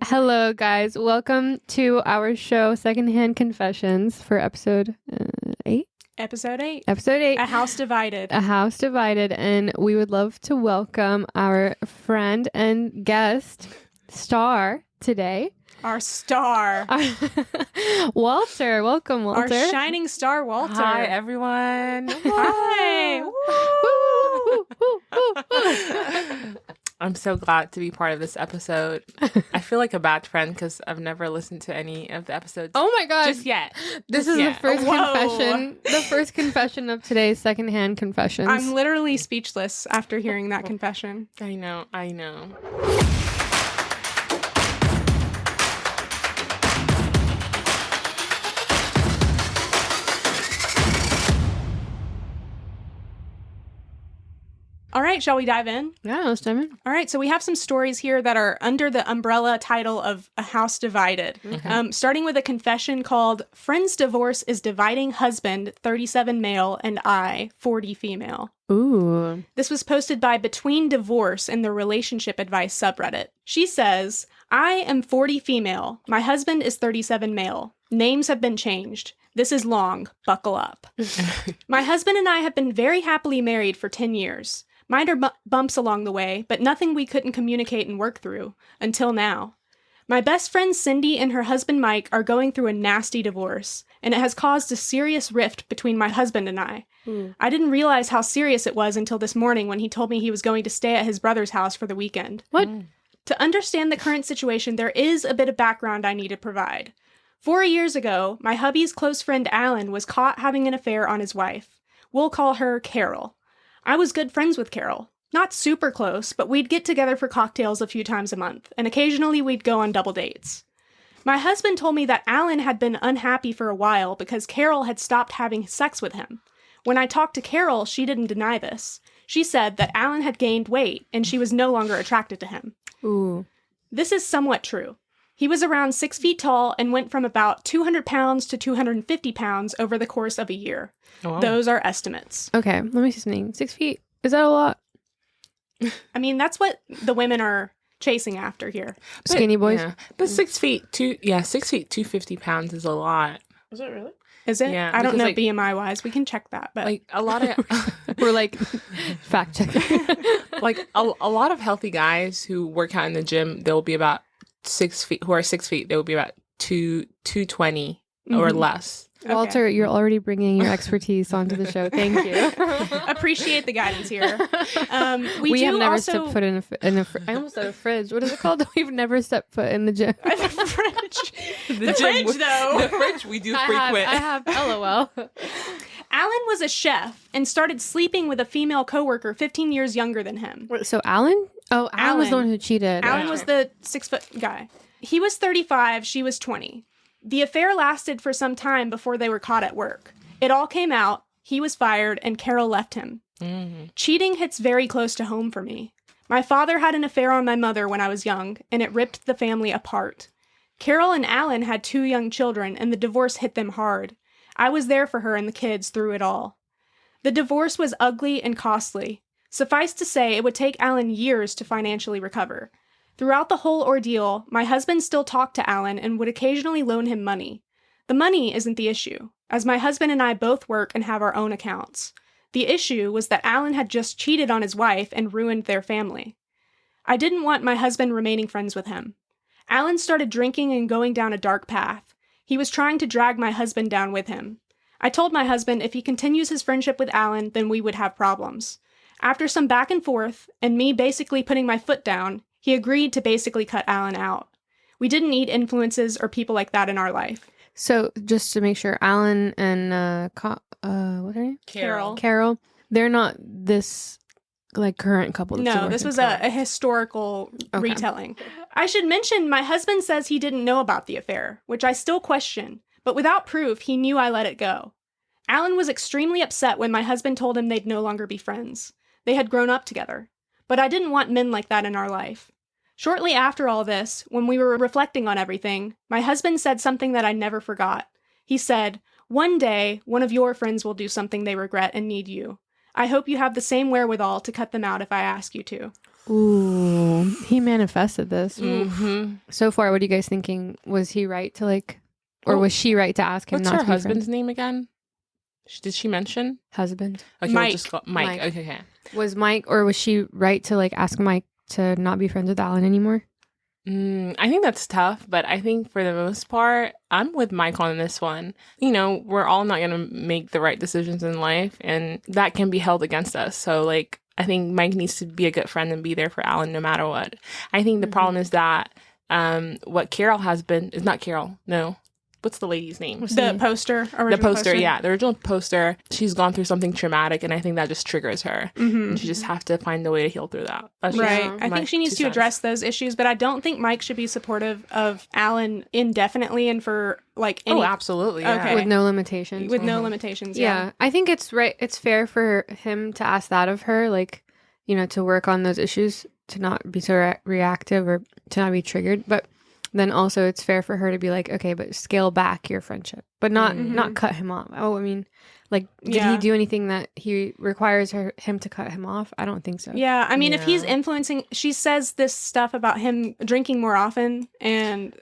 Hello, guys. Welcome to our show, Secondhand Confessions, for episode 8. Episode 8. Episode 8. A House Divided. A House Divided. And we would love to welcome our friend and guest, Star, today. Our star. Walter. Welcome, Walter. Our shining star, Walter. Hi, everyone. Hi. I'm so glad to be part of this episode. I feel like a bad friend because I've never listened to any of the episodes. Oh my God. Just yet. This is yet. the first confession. The first confession of today's Secondhand Confessions. I'm literally speechless after hearing that confession. I know. All right, shall we dive in? Yeah, let's dive in. All right, so we have some stories here that are under the umbrella title of A House Divided. Okay. Starting with a confession called Friend's Divorce is Dividing Husband, 37 Male, and I, 40 Female. Ooh. This was posted by Between Divorce in the Relationship Advice subreddit. She says, I am 40 female. My husband is 37 male. Names have been changed. This is long. Buckle up. My husband and I have been very happily married for 10 years. Minor bumps along the way, but nothing we couldn't communicate and work through, until now. My best friend Cindy and her husband Mike are going through a nasty divorce, and it has caused a serious rift between my husband and I. I didn't realize how serious it was until this morning when he told me he was going to stay at his brother's house for the weekend. What? To understand the current situation, there is a bit of background I need to provide. 4 years ago, my hubby's close friend Alan was caught having an affair on his wife. We'll call her Carol. I was good friends with Carol. Not super close, but we'd get together for cocktails a few times a month, and occasionally we'd go on double dates. My husband told me that Alan had been unhappy for a while because Carol had stopped having sex with him. When I talked to Carol, she didn't deny this. She said that Alan had gained weight, and she was no longer attracted to him. Ooh. This is somewhat true. He was around 6 feet tall and went from about 200 pounds to 250 pounds over the course of a year. Oh, wow. Those are estimates. Okay, let me see something. 6 feet. Is that a lot? I mean, that's what the women are chasing after here. Skinny boys? Yeah. But 6 feet, 250 pounds is a lot. Is it really? Is it? Yeah, I don't because, know like- BMI-wise. We can check that. But Like a lot of, We're like, fact checking. like a lot of healthy guys who work out in the gym, they'll be about 6 feet. Who are 6 feet, they will be about 220 or Mhm. less. Walter, you're already bringing your expertise onto the show. Thank you. Appreciate the guidance here. We have do never also... stepped foot in a I almost said a fridge. What is it called? We've never stepped foot in the gym. the fridge. The fridge, though. The fridge we do frequent. I have LOL. Alan was a chef and started sleeping with a female coworker 15 years younger than him. So Alan? Oh, Alan was the Alan. one who cheated. Alan was the 6-foot guy. He was 35, she was 20. The affair lasted for some time before they were caught at work. It all came out, he was fired, and Carol left him. Mm-hmm. Cheating hits very close to home for me. My father had an affair on my mother when I was young, and it ripped the family apart. Carol and Alan had 2 young children, and the divorce hit them hard. I was there for her and the kids through it all. The divorce was ugly and costly. Suffice to say, it would take Alan years to financially recover. Throughout the whole ordeal, my husband still talked to Alan and would occasionally loan him money. The money isn't the issue, as my husband and I both work and have our own accounts. The issue was that Alan had just cheated on his wife and ruined their family. I didn't want my husband remaining friends with him. Alan started drinking and going down a dark path. He was trying to drag my husband down with him. I told my husband if he continues his friendship with Alan, then we would have problems. After some back and forth, and me basically putting my foot down, he agreed to basically cut Alan out. We didn't need influences or people like that in our life. So just to make sure, Alan and what are you? Carol, they're not this like current couple. That's No, still this working. was a historical retelling. I should mention my husband says he didn't know about the affair, which I still question, but without proof, he knew I let it go. Alan was extremely upset when my husband told him they'd no longer be friends. They had grown up together. But I didn't want men like that in our life. Shortly after all this, when we were reflecting on everything, my husband said something that I never forgot. He said, "One day, one of your friends will do something they regret and need you. I hope you have the same wherewithal to cut them out if I ask you to." Ooh, he manifested this. Mm-hmm. So far, what are you guys thinking? Was he right to like, or was she right to ask him What's not her to be husband's friends? name again? Did she mention? Husband. Okay, Mike. we'll just call Mike. Mike. Okay. Was Mike, or was she right to like ask Mike to not be friends with Alan anymore? I think that's tough, but I think for the most part, I'm with Mike on this one. You know, we're all not going to make the right decisions in life, and that can be held against us. So, like, I think Mike needs to be a good friend and be there for Alan no matter what. I think the problem is that what Carol has been is not Carol. No. What's the lady's name? The poster. The poster, yeah. The original poster. She's gone through something traumatic, and I think that just triggers her. And she just have to find a way to heal through that. That's Right. I think she needs to address those issues, but I don't think Mike should be supportive of Alan indefinitely and for like any... Oh, absolutely. Yeah. Okay. With no limitations. With no limitations, Yeah, I think it's right. It's fair for him to ask that of her, like, you know, to work on those issues, to not be so reactive or to not be triggered. But then also it's fair for her to be like, okay, but scale back your friendship, but not cut him off. Oh, I mean, like, did he do anything that he requires him to cut him off? I don't think so. Yeah, I mean, if he's influencing, she says this stuff about him drinking more often and,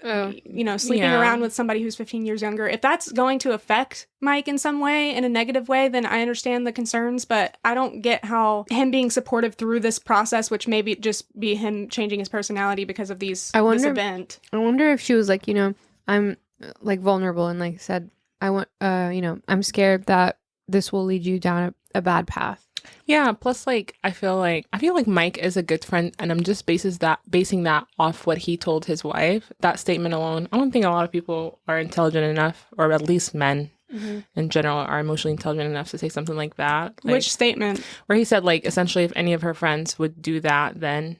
you know, sleeping around with somebody who's 15 years younger. If that's going to affect Mike in some way, in a negative way, then I understand the concerns, but I don't get how him being supportive through this process, which maybe just be him changing his personality because of this event. I wonder if she was like, you know, I'm like vulnerable and like said, I want, you know, I'm scared that this will lead you down a bad path. Yeah. Plus, like, I feel like Mike is a good friend, and I'm just basing that off what he told his wife. That statement alone, I don't think a lot of people are intelligent enough, or at least men in general are emotionally intelligent enough to say something like that. Like, Which statement? Where he said, like, essentially, if any of her friends would do that, then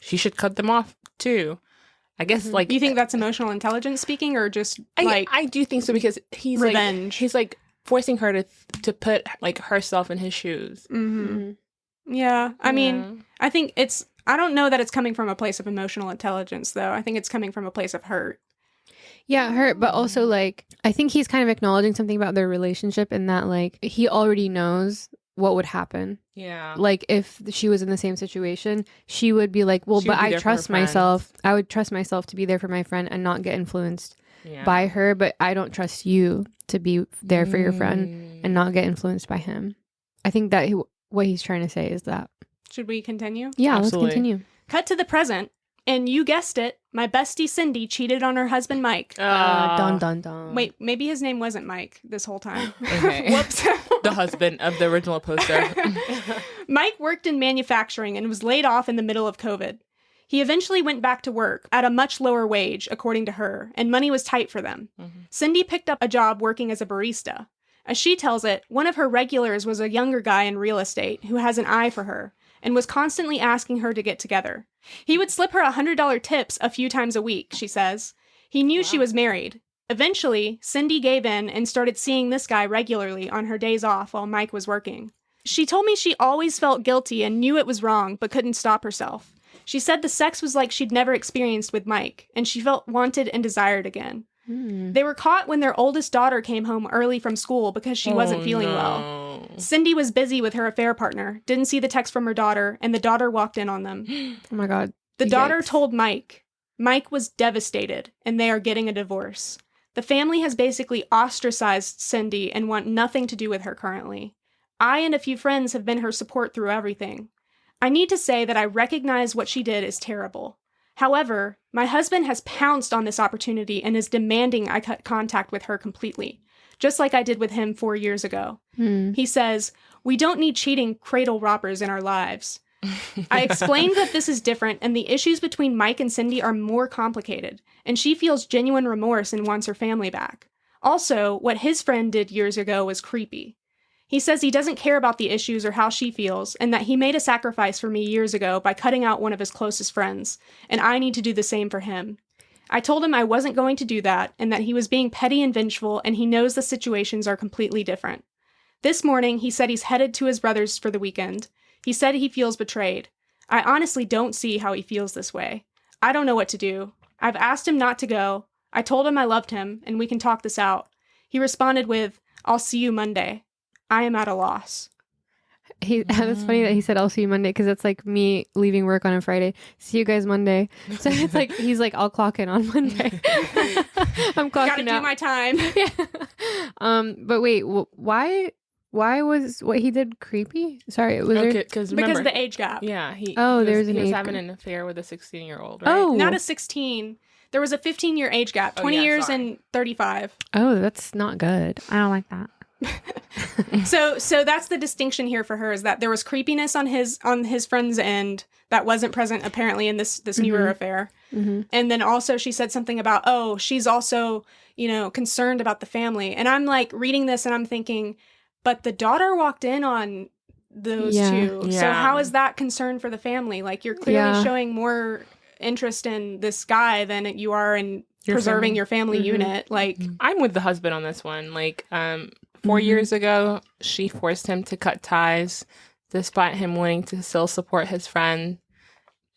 she should cut them off too. I guess, like... You think that's emotional intelligence speaking, or just, like... I do think so, because he's, revenge. Like... He's, like, forcing her to put, like, herself in his shoes. Yeah. I mean, I think it's... I don't know that it's coming from a place of emotional intelligence, though. I think it's coming from a place of hurt. Yeah, hurt, but also, like, I think he's kind of acknowledging something about their relationship in that, like, he already knows what would happen. Yeah. Like, if she was in the same situation, she would be like, well, but I trust myself. I would trust myself to be there for my friend and not get influenced by her, but I don't trust you to be there for your friend and not get influenced by him. I think that what he's trying to say is that. Should we continue? Yeah, absolutely. Let's continue. Cut to the present, and you guessed it, my bestie Cindy cheated on her husband Mike. Dun dun dun. Wait, maybe his name wasn't Mike this whole time. Okay. Whoops. The husband of the original poster. Mike worked in manufacturing and was laid off in the middle of COVID. He eventually went back to work at a much lower wage, according to her, and money was tight for them. Cindy picked up a job working as a barista. As she tells it, one of her regulars was a younger guy in real estate who has an eye for her and was constantly asking her to get together. He would slip her $100 tips a few times a week, she says. He knew she was married. Eventually, Cindy gave in and started seeing this guy regularly on her days off while Mike was working. She told me she always felt guilty and knew it was wrong, but couldn't stop herself. She said the sex was like she'd never experienced with Mike, and she felt wanted and desired again. They were caught when their oldest daughter came home early from school because she wasn't feeling well. Cindy was busy with her affair partner, didn't see the text from her daughter, and the daughter walked in on them. Oh my God. The daughter told Mike. Mike was devastated, and they are getting a divorce. The family has basically ostracized Cindy and want nothing to do with her currently. I and a few friends have been her support through everything. I need to say that I recognize what she did is terrible. However, my husband has pounced on this opportunity and is demanding I cut contact with her completely, just like I did with him 4 years ago. He says, we don't need cheating cradle robbers in our lives. I explained that this is different and the issues between Mike and Cindy are more complicated, and she feels genuine remorse and wants her family back. Also, what his friend did years ago was creepy. He says he doesn't care about the issues or how she feels, and that he made a sacrifice for me years ago by cutting out one of his closest friends, and I need to do the same for him. I told him I wasn't going to do that, and that he was being petty and vengeful, and he knows the situations are completely different. This morning, he said he's headed to his brother's for the weekend. He said he feels betrayed. I honestly don't see how he feels this way. I don't know what to do. I've asked him not to go. I told him I loved him, and we can talk this out. He responded with, I'll see you Monday. I am at a loss. That's funny that he said I'll see you Monday, because that's like me leaving work on a Friday. See you guys Monday. So it's like he's like, I'll clock in on Monday. I'm clocking Gotta out. do my time. Yeah. But wait, why was what he did creepy? Sorry, was there? Because remember, Because of the age gap. yeah, he There's an he was age having gap. an affair with a 16-year-old, right? Oh, Not a 16. There was a 15-year age gap. 20 yeah, years sorry. and 35. oh, that's not good. I don't like that. So that's the distinction here for her, is that there was creepiness on his friend's end that wasn't present apparently in this newer affair. Mm-hmm. And then also she said something about, oh, she's also, concerned about the family. And I'm like reading this and I'm thinking, but the daughter walked in on those two. So Yeah. how is that concern for the family? Like, you're clearly showing more interest in this guy than you are in preserving your family unit. Like, I'm with the husband on this one. Like, 4 years ago, she forced him to cut ties, despite him wanting to still support his friend.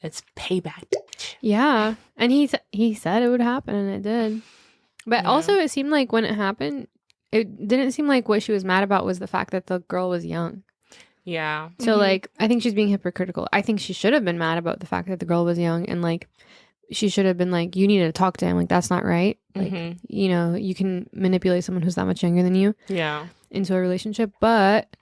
It's payback. Yeah, and he said it would happen, and it did. But also, it seemed like when it happened, it didn't seem like what she was mad about was the fact that the girl was young. Yeah. So, like, I think she's being hypocritical. I think she should have been mad about the fact that the girl was young, and, like, she should have been like, you need to talk to him. Like, that's not right. Like, you can manipulate someone who's that much younger than you Yeah. into a relationship. But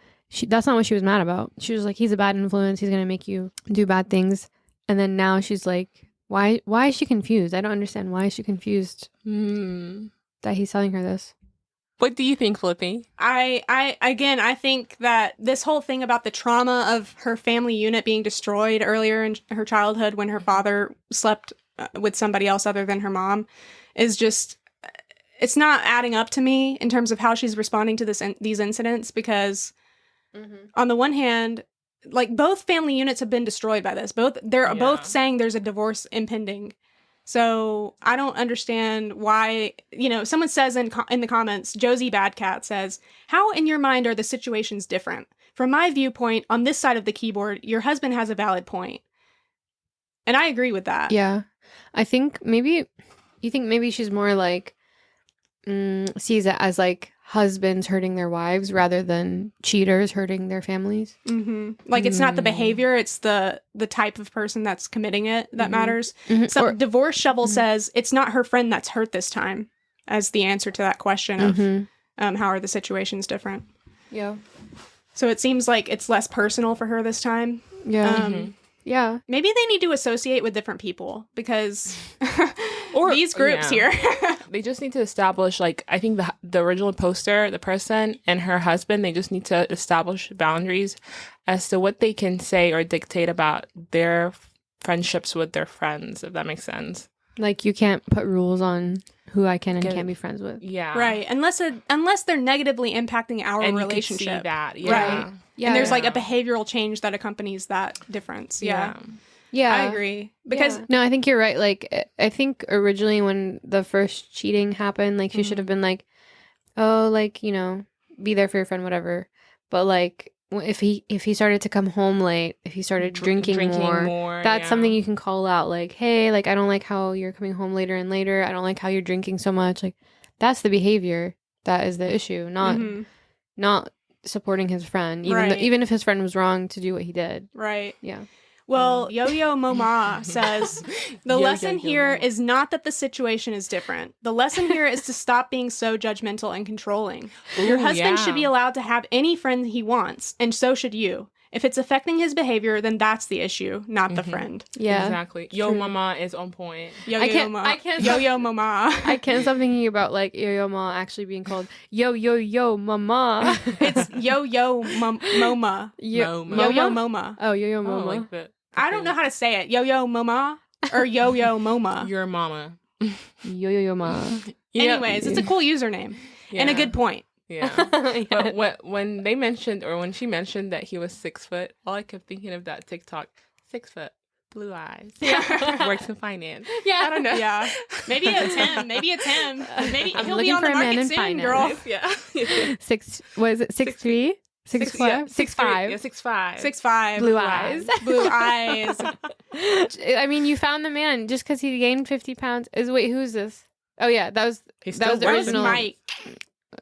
that's not what she was mad about. She was like, he's a bad influence. He's going to make you do bad things. And then now she's like, why is she confused? I don't understand. Why is she confused that he's telling her this? What do you think, Flippy? I think that this whole thing about the trauma of her family unit being destroyed earlier in her childhood when her father slept with somebody else other than her mom is just, it's not adding up to me in terms of how she's responding to these incidents, because on the one hand, like, both family units have been destroyed by this. They're both saying there's a divorce impending. So I don't understand why, someone says in the comments, Josie Badcat says, how in your mind are the situations different? From my viewpoint, on this side of the keyboard, your husband has a valid point. And I agree with that. Yeah. I think maybe she's more like, sees it as like husbands hurting their wives rather than cheaters hurting their families. Like, it's not the behavior, it's the type of person that's committing it that matters. So Divorce Shovel says it's not her friend that's hurt this time, as the answer to that question of how are the situations different. Yeah. So it seems like it's less personal for her this time. Yeah. Yeah. Maybe they need to associate with different people, because these groups here. They just need to establish, like, I think the original poster, the person and her husband, they just need to establish boundaries as to what they can say or dictate about their friendships with their friends, if that makes sense. Like, you can't put rules on who I can and can't be friends with. Yeah. Right. Unless they're negatively impacting our and relationship. You can see that. Yeah. Right. Yeah. And there's like a behavioral change that accompanies that difference. Yeah. Yeah. I agree. Because no, I think you're right. Like, I think originally when the first cheating happened, like, she should have been like, oh, like, be there for your friend, whatever. But like, if he started to come home late, if he started drinking more, that's something you can call out. Like, hey, like, I don't like how you're coming home later and later. I don't like how you're drinking so much. Like, that's the behavior that is the issue, not supporting his friend, even if his friend was wrong to do what he did. Right. Yeah. Well, Yo-Yo Moma says, the lesson here is not that the situation is different. The lesson here is to stop being so judgmental and controlling. Your husband should be allowed to have any friend he wants, and so should you. If it's affecting his behavior, then that's the issue, not the friend. Yeah. Exactly. Yo Mama is on point. Yo-Yo Mama. I can't stop thinking about, like, Yo-Yo Ma actually being called Yo Mama. It's Yo-Yo Moma. Yo-Yo Moma. Oh, Yo-Yo Moma. Like the I don't know how to say it. Yo-Yo Moma or Yo-Yo Moma. Your mama. Yo Ma. Anyways, it's a cool username and a good point. Yeah. But when they mentioned, or when she mentioned that he was 6 foot, all I kept thinking of that TikTok, 6 foot, blue eyes. Yeah. Works in finance. Yeah. I don't know. Yeah. Maybe it's him. Maybe I'm he'll looking be on for the a man market in soon, finance. girl. Yeah. 6'3"? 6'5"? 6'5". Yeah, 6'5". 6'5". Blue eyes. Blue eyes. I mean, you found the man just because he gained 50 pounds. Wait, who's this? Oh yeah, that was the original. Mike?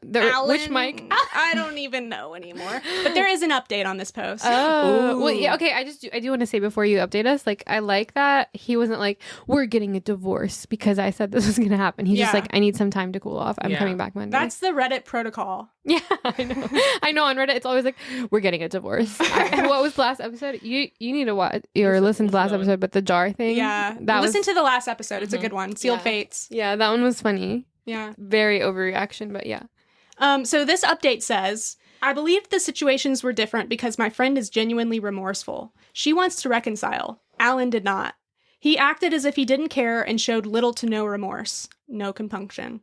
Which Alan, Mike? I don't even know anymore. But there is an update on this post. Oh, well, Ooh. yeah. Okay, I do want to say before you update us, like, I like that he wasn't like, we're getting a divorce because I said this was gonna happen. He's just Yeah. like, I need some time to cool off. I'm Yeah. coming back Monday. That's the Reddit protocol. Yeah, I know. I know on Reddit it's always like, we're getting a divorce. What was the last episode? You need to watch or listen to the last episode, but the jar thing. Yeah. that Listen was to the last episode. It's a good one. Sealed Yeah. Fates. yeah, that one was funny. Yeah. Very overreaction, but yeah. So this update says, I believe the situations were different because my friend is genuinely remorseful. She wants to reconcile. Alan did not. He acted as if he didn't care and showed little to no remorse. No compunction.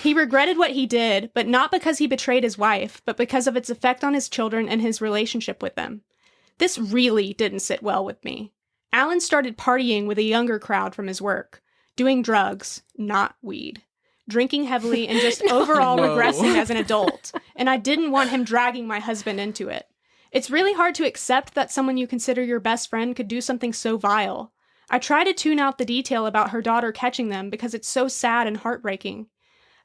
He regretted what he did, but not because he betrayed his wife, but because of its effect on his children and his relationship with them. This really didn't sit well with me. Alan started partying with a younger crowd from his work, doing drugs, not weed, drinking heavily, and just overall Whoa. regressing as an adult, and I didn't want him dragging my husband into it. It's really hard to accept that someone you consider your best friend could do something so vile. I try to tune out the detail about her daughter catching them because it's so sad and heartbreaking.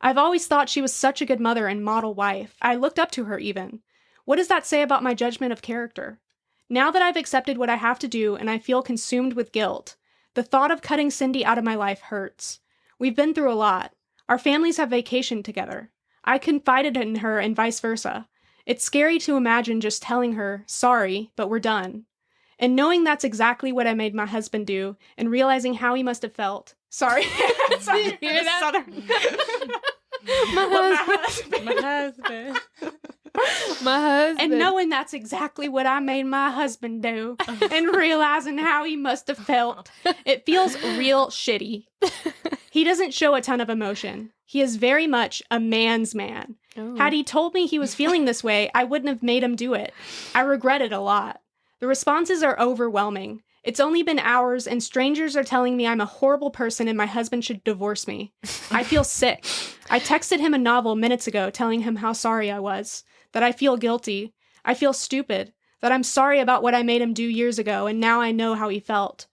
I've always thought she was such a good mother and model wife. I looked up to her even. What does that say about my judgment of character? Now that I've accepted what I have to do and I feel consumed with guilt, the thought of cutting Cindy out of my life hurts. We've been through a lot. Our families have vacationed together. I confided in her and vice versa. It's scary to imagine just telling her, sorry, but we're done. And knowing that's exactly what I made my husband do and realizing how he must have felt. Sorry. Sorry. You hear that? Southern. My husband. My husband. My husband. And knowing that's exactly what I made my husband do and realizing how he must have felt, it feels real shitty. He doesn't show a ton of emotion. He is very much a man's man. Oh. Had he told me he was feeling this way, I wouldn't have made him do it. I regret it a lot. The responses are overwhelming. It's only been hours and strangers are telling me I'm a horrible person and my husband should divorce me. I feel sick. I texted him a novel minutes ago telling him how sorry I was, that I feel guilty, I feel stupid, that I'm sorry about what I made him do years ago and now I know how he felt.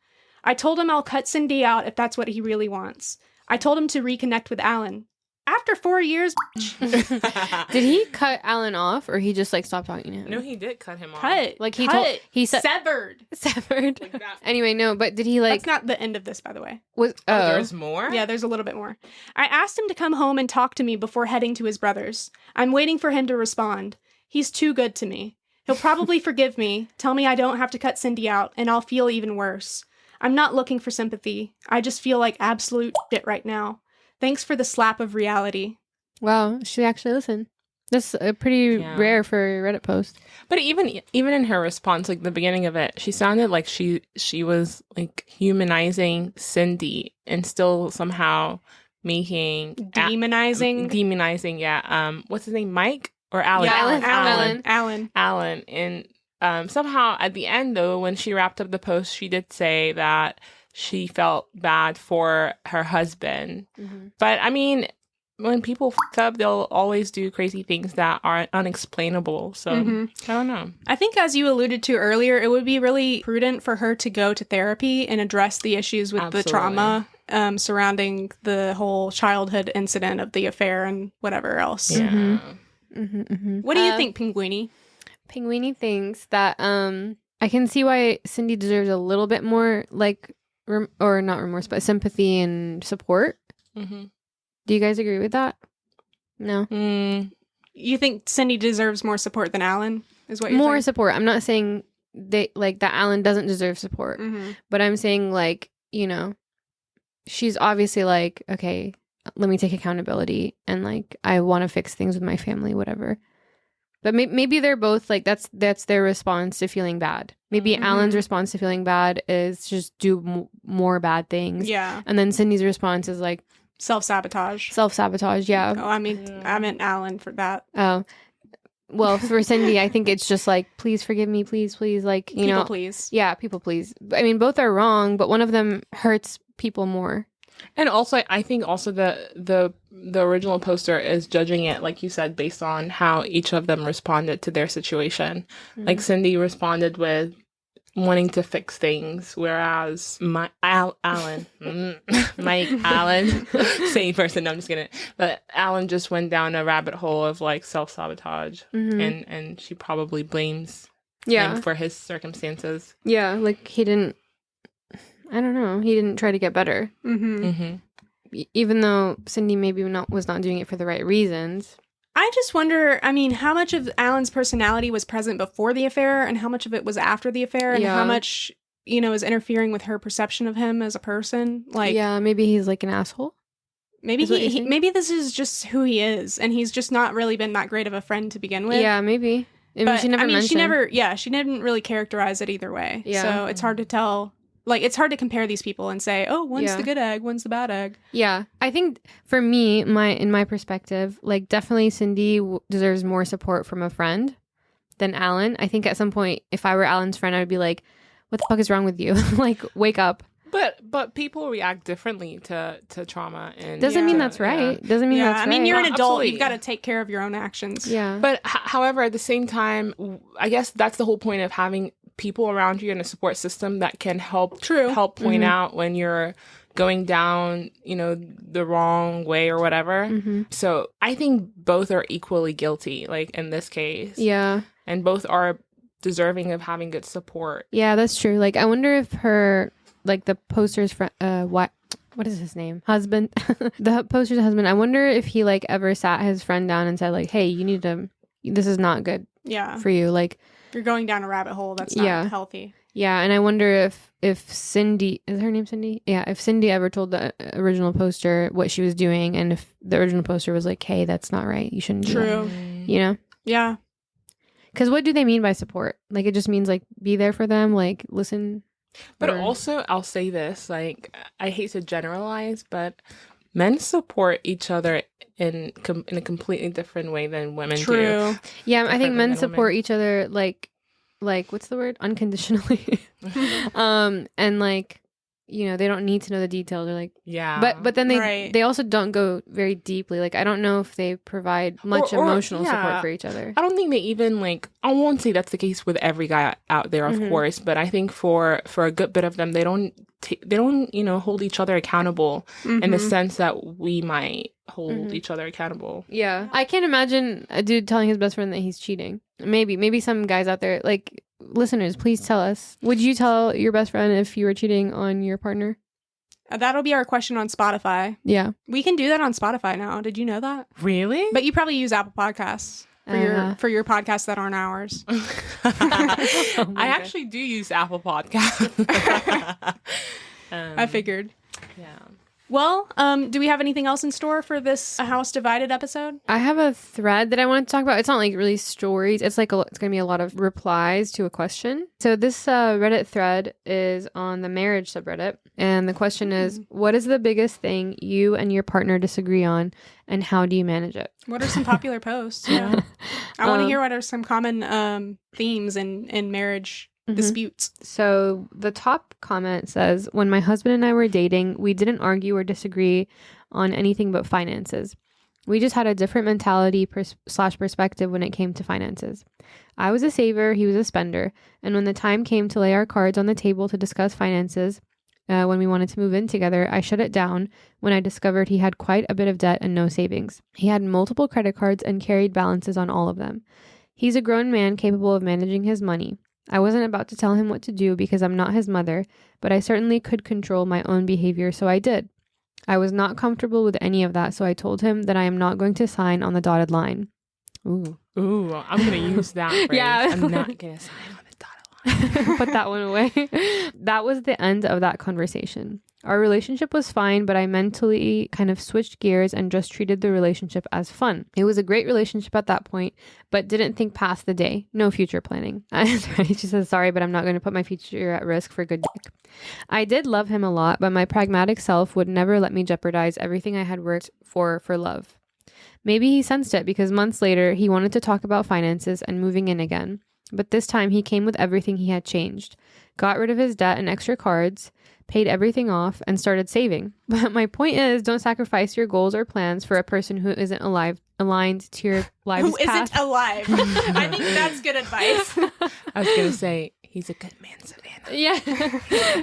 I told him I'll cut Cindy out if that's what he really wants. I told him to reconnect with Alan. After 4 years, Did he cut Alan off or he just like stopped talking to him? No, he did cut him off. cut. Like, he cut, told- he said- severed. Severed. Like that. Anyway, no, but did he like That's not the end of this, by the way. was Oh, oh there's more? Yeah, there's a little bit more. I asked him to come home and talk to me before heading to his brother's. I'm waiting for him to respond. He's too good to me. He'll probably forgive me, tell me I don't have to cut Cindy out, and I'll feel even worse. I'm not looking for sympathy. I just feel like absolute shit right now. Thanks for the slap of reality. Wow, she actually listened. That's pretty Yeah. rare for a Reddit post. But even in her response, like the beginning of it, she sounded like she was like humanizing Cindy and still somehow making Demonizing. yeah. What's his name? Mike or Alan? Yeah, Alan. And somehow at the end though, when she wrapped up the post, she did say that she felt bad for her husband. Mm-hmm. But I mean, when people f up, they'll always do crazy things that are unexplainable. So Mhm. I don't know. I think, as you alluded to earlier, it would be really prudent for her to go to therapy and address the issues with the trauma surrounding the whole childhood incident of the affair and whatever else. Yeah. Mm-hmm, mm-hmm. What do you think, Pinguini? Pinguini thinks that I can see why Cindy deserves a little bit more like or not remorse, but sympathy and support. Mm-hmm. Do you guys agree with that? No. You think Cindy deserves more support than Alan? Is what you're More saying? support. I'm not saying that Alan doesn't deserve support, Mm-hmm. but I'm saying like, you know, she's obviously like, okay, let me take accountability and like I want to fix things with my family, whatever. But maybe they're both like that's their response to feeling bad. Maybe Mhm. Alan's response to feeling bad is just do more bad things. Yeah. And then Cindy's response is like Self-sabotage. self-sabotage. Yeah. Oh, I meant Alan for that. Oh. Well, for Cindy, I think it's just like, please forgive me, please, like, you People know. please. Yeah, people please. I mean, both are wrong, but one of them hurts people more. And also, I think also the original poster is judging it, like you said, based on how each of them responded to their situation. Mm-hmm. Like Cindy responded with wanting to fix things, whereas Alan, Mike Allen, same person. No, I'm just kidding. But Alan just went down a rabbit hole of like self-sabotage, and she probably blames him for his circumstances. Yeah, like he didn't. I don't know. He didn't try to get better, even though Cindy maybe was not doing it for the right reasons. I just wonder, I mean, how much of Alan's personality was present before the affair and how much of it was after the affair and how much, is interfering with her perception of him as a person? Like, yeah, maybe he's like an asshole. Maybe maybe this is just who he is and he's just not really been that great of a friend to begin with. Yeah, maybe. But, she didn't really characterize it either way. Yeah. So it's hard to tell. Like, it's hard to compare these people and say, oh, one's the good egg, one's the bad egg. Yeah. I think for me, in my perspective, like, definitely Cindy deserves more support from a friend than Alan. I think at some point, if I were Alan's friend, I would be like, what the fuck is wrong with you? Like, wake up. But people react differently to trauma. And doesn't mean that's right. Doesn't mean that's right. I mean, you're an adult. Absolutely. You've got to take care of your own actions. Yeah. But however, at the same time, I guess that's the whole point of having people around you in a support system that can help point out when you're going down, the wrong way or whatever. So I think both are equally guilty, like in this case. Yeah. And both are deserving of having good support. Yeah, that's true. Like, I wonder if her, like, the poster's friend, what is his name? Husband. The poster's husband. I wonder if he, like, ever sat his friend down and said, like, hey, you need to, this is not good for you. Like, you're going down a rabbit hole that's not healthy. Yeah, and I wonder if Cindy, is her name Cindy? Yeah, if Cindy ever told the original poster what she was doing, and if the original poster was like, hey, that's not right, you shouldn't do that. Yeah. Because what do they mean by support? Like, it just means, like, be there for them, like, listen. But also, I'll say this, like, I hate to generalize, but men support each other in a completely different way than women do. Yeah, I think men support each other, like what's the word? Unconditionally. And, like, they don't need to know the details. Or, like, but then they also don't go very deeply. Like, I don't know if they provide much emotional support for each other. I don't think they even, like, I won't say that's the case with every guy out there, of course, but I think for a good bit of them, they don't hold each other accountable in the sense that we might hold each other accountable. Yeah. I can't imagine a dude telling his best friend that he's cheating. Maybe some guys out there, like, listeners, please tell us. Would you tell your best friend if you were cheating on your partner? That'll be our question on Spotify. Yeah. We can do that on Spotify now. Did you know that? Really? But you probably use Apple Podcasts for your podcasts that aren't ours. I actually do use Apple Podcasts. I figured. Yeah. Well, do we have anything else in store for this House Divided episode? I have a thread that I want to talk about. It's not like really stories. It's like it's going to be a lot of replies to a question. So this Reddit thread is on the marriage subreddit. And the question is, what is the biggest thing you and your partner disagree on and how do you manage it? What are some popular posts? I want to hear what are some common themes in marriage disputes. So the top comment says, when my husband and I were dating, we didn't argue or disagree on anything but finances. We just had a different mentality / perspective when it came to finances. I was a saver, he was a spender. And when the time came to lay our cards on the table to discuss finances, when we wanted to move in together, I shut it down when I discovered he had quite a bit of debt and no savings. He had multiple credit cards and carried balances on all of them. He's a grown man capable of managing his money. I wasn't about to tell him what to do because I'm not his mother, but I certainly could control my own behavior, so I did. I was not comfortable with any of that, so I told him that I am not going to sign on the dotted line. Ooh, I'm going to use that phrase. Yeah. I'm not going to sign on the dotted line. Put that one away. That was the end of that conversation. Our relationship was fine, but I mentally kind of switched gears and just treated the relationship as fun. It was a great relationship at that point, but didn't think past the day. No future planning. She says, sorry, but I'm not going to put my future at risk for good dick. I did love him a lot, but my pragmatic self would never let me jeopardize everything I had worked for love. Maybe he sensed it because months later, he wanted to talk about finances and moving in again. But this time he came with everything he had changed. Got rid of his debt and extra cards, paid everything off, and started saving. But my point is, don't sacrifice your goals or plans for a person who isn't aligned to your life's path. Who isn't alive. I think that's good advice. I was going to say, He's a good man, Savannah. Yeah.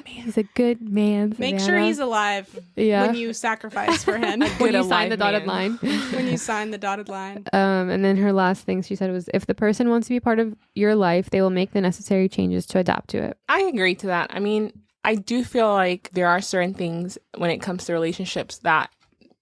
He's a good man, Make sure Savannah. he's alive Yeah. when you sacrifice for him. When you alive sign the dotted man. line. When you sign the dotted line. And then her last thing she said was, if the person wants to be part of your life, they will make the necessary changes to adapt to it. I agree to that. I mean, I do feel like there are certain things when it comes to relationships that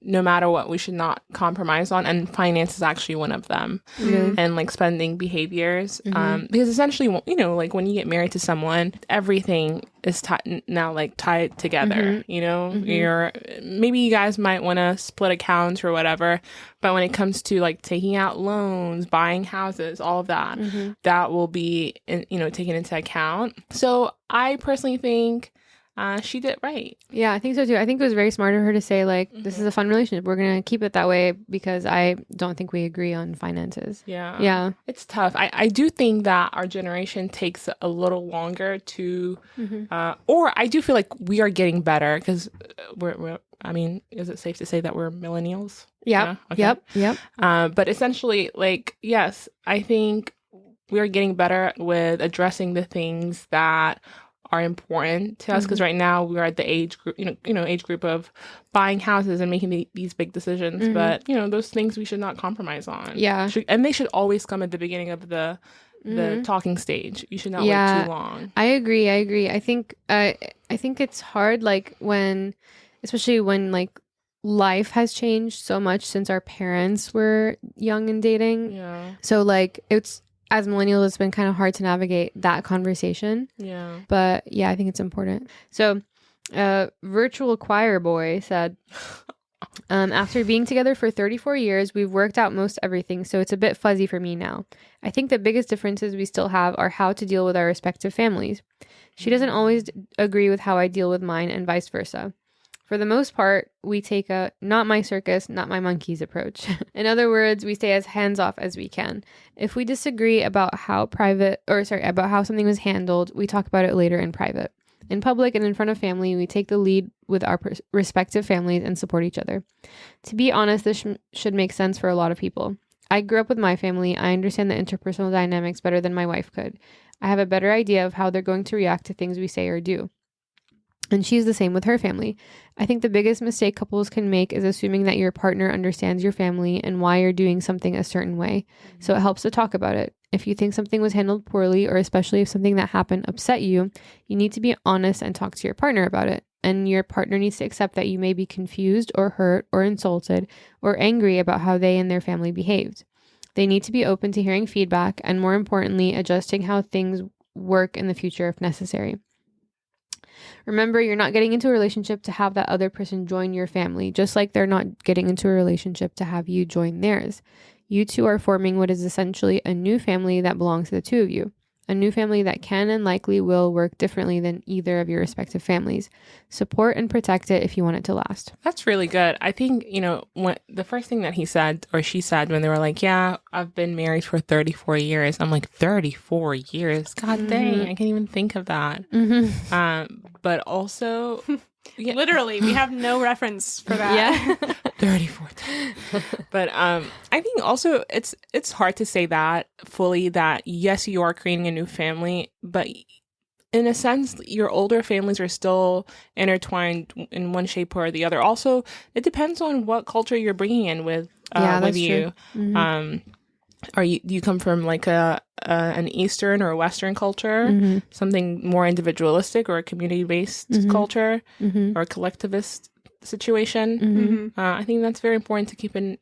no matter what, we should not compromise on. And finance is actually one of them. Really? And like spending behaviors. Because essentially, you know, like when you get married to someone, everything is now like tied together. You know, maybe you guys might want to split accounts or whatever. But when it comes to like taking out loans, buying houses, all of that, that will be, taken into account. So I personally think she did right. Yeah, I think so too. I think it was very smart of her to say, like, this is a fun relationship. We're going to keep it that way because I don't think we agree on finances. Yeah. Yeah. It's tough. I do think that our generation takes a little longer to, or I do feel like we are getting better because I mean, is it safe to say that we're millennials? Yep. Yeah? Okay. Yep. But essentially, like, yes, I think we're getting better with addressing the things that are important to us because right now we're at the age group, age group of buying houses and making these big decisions. But those things we should not compromise on. Yeah, and they should always come at the beginning of the talking stage. You should not wait too long. I agree. I think it's hard, like especially when like life has changed so much since our parents were young and dating. Yeah. So like as millennials, it's been kind of hard to navigate that conversation. Yeah. But yeah, I think it's important. So, Virtual Choir Boy said, after being together for 34 years, we've worked out most everything, so it's a bit fuzzy for me now. I think the biggest differences we still have are how to deal with our respective families. She doesn't always agree with how I deal with mine and vice versa. For the most part, we take a not my circus, not my monkeys approach. In other words, we stay as hands-off as we can. If we disagree about how something was handled, we talk about it later in private. In public and in front of family, we take the lead with our respective families and support each other. To be honest, this should make sense for a lot of people. I grew up with my family. I understand the interpersonal dynamics better than my wife could. I have a better idea of how they're going to react to things we say or do. And she's the same with her family. I think the biggest mistake couples can make is assuming that your partner understands your family and why you're doing something a certain way. So it helps to talk about it. If you think something was handled poorly, or especially if something that happened upset you, you need to be honest and talk to your partner about it. And your partner needs to accept that you may be confused or hurt or insulted or angry about how they and their family behaved. They need to be open to hearing feedback and, more importantly, adjusting how things work in the future if necessary. Remember, you're not getting into a relationship to have that other person join your family, just like they're not getting into a relationship to have you join theirs. You two are forming what is essentially a new family that belongs to the two of you. A new family that can and likely will work differently than either of your respective families. Support and protect it if you want it to last. That's really good. I think, when the first thing that he said or she said when they were like, yeah, I've been married for 34 years. I'm like, 34 years? God dang, I can't even think of that. But also... Yeah. Literally, we have no reference for that. Yeah. 34 times. But I think also it's hard to say that fully that yes, you are creating a new family, but in a sense, your older families are still intertwined in one shape or the other. Also, it depends on what culture you're bringing in with you. True. Do you come from like an Eastern or a Western culture, something more individualistic or a community-based culture or a collectivist situation? I think that's very important to keep in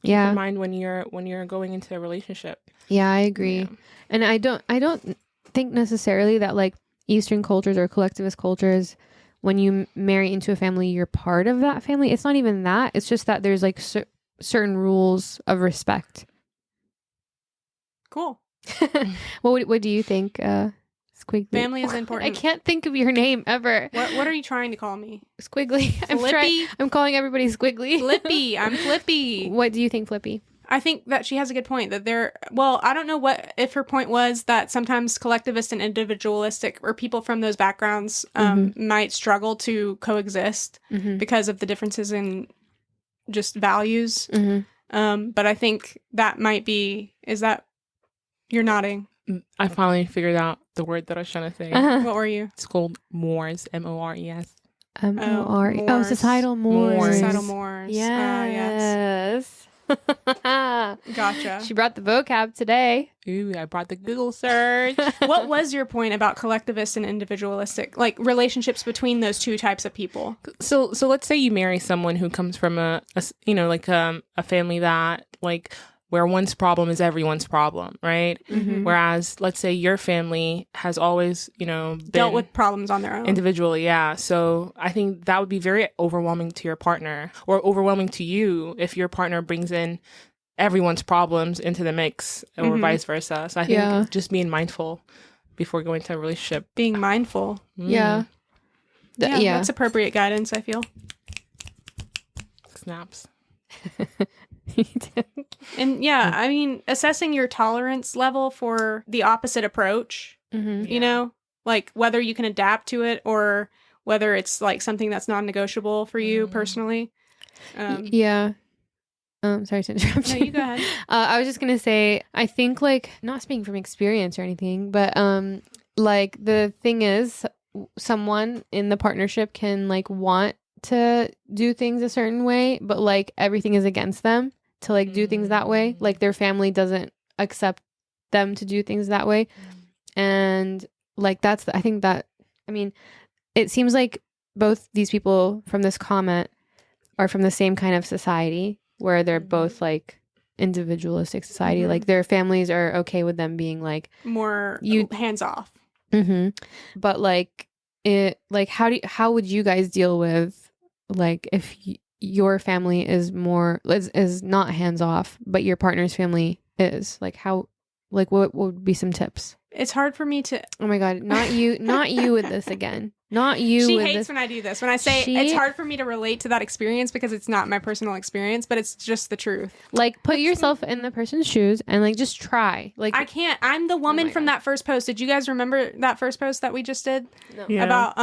mind when you're going into a relationship. Yeah, I agree. Yeah. And I don't think necessarily that like Eastern cultures or collectivist cultures, when you marry into a family, you're part of that family. It's not even that. It's just that there's like certain rules of respect. Cool. What do you think, Squiggly? Family is important. I can't think of your name ever. What are you trying to call me? Squiggly. Flippy? I'm calling everybody Squiggly. Flippy. I'm Flippy. What do you think, Flippy? I think that she has a good point that I don't know if her point was that sometimes collectivist and individualistic or people from those backgrounds might struggle to coexist because of the differences in just values. But I think that might be, is that, you're nodding. I finally figured out the word that I was trying to say. What were you? It's called Mores, Mores. M-O-R-E. Oh, Mores. societal mores. Mores. Societal mores. Yes. Gotcha. She brought the vocab today. Ooh, I brought the Google search. What was your point about collectivist and individualistic, like relationships between those two types of people? So let's say you marry someone who comes from a family that like where one's problem is everyone's problem, right? Mm-hmm. Whereas let's say your family has always, been Dealt with problems on their own. individually, yeah. So I think that would be very overwhelming to your partner, or overwhelming to you if your partner brings in everyone's problems into the mix, or Mhm. vice versa. So I think Yeah. just being mindful before going to a relationship. Being mindful. Yeah. Yeah, that's appropriate guidance, I feel. Snaps. And yeah, I mean, assessing your tolerance level for the opposite approach, Mm-hmm. you know, like whether you can adapt to it or whether it's like something that's non-negotiable for you personally. Yeah. Sorry to interrupt. No, you go ahead. I was just gonna say, I think like not speaking from experience or anything, but like the thing is, someone in the partnership can like want to do things a certain way, but like everything is against them to like do things that way. Like their family doesn't accept them to do things that way, and like I think that, I mean, it seems like both these people from this comment are from the same kind of society where they're both like individualistic society. Mhm. Like their families are okay with them being like More You- hands off. but like it, like how would you guys deal with like if your family is more is not hands off, but your partner's family is, like how, like what would be some tips? It's hard for me to. Oh my god, not you with this again. Not you She with hates this. when I do this. When I say it's hard for me to relate to that experience because it's not my personal experience, but it's just the truth. Like put yourself in the person's shoes and like just try. Like I can't. I'm the woman my from God. that first post. Did you guys remember that first post that we just did? No. Yeah. About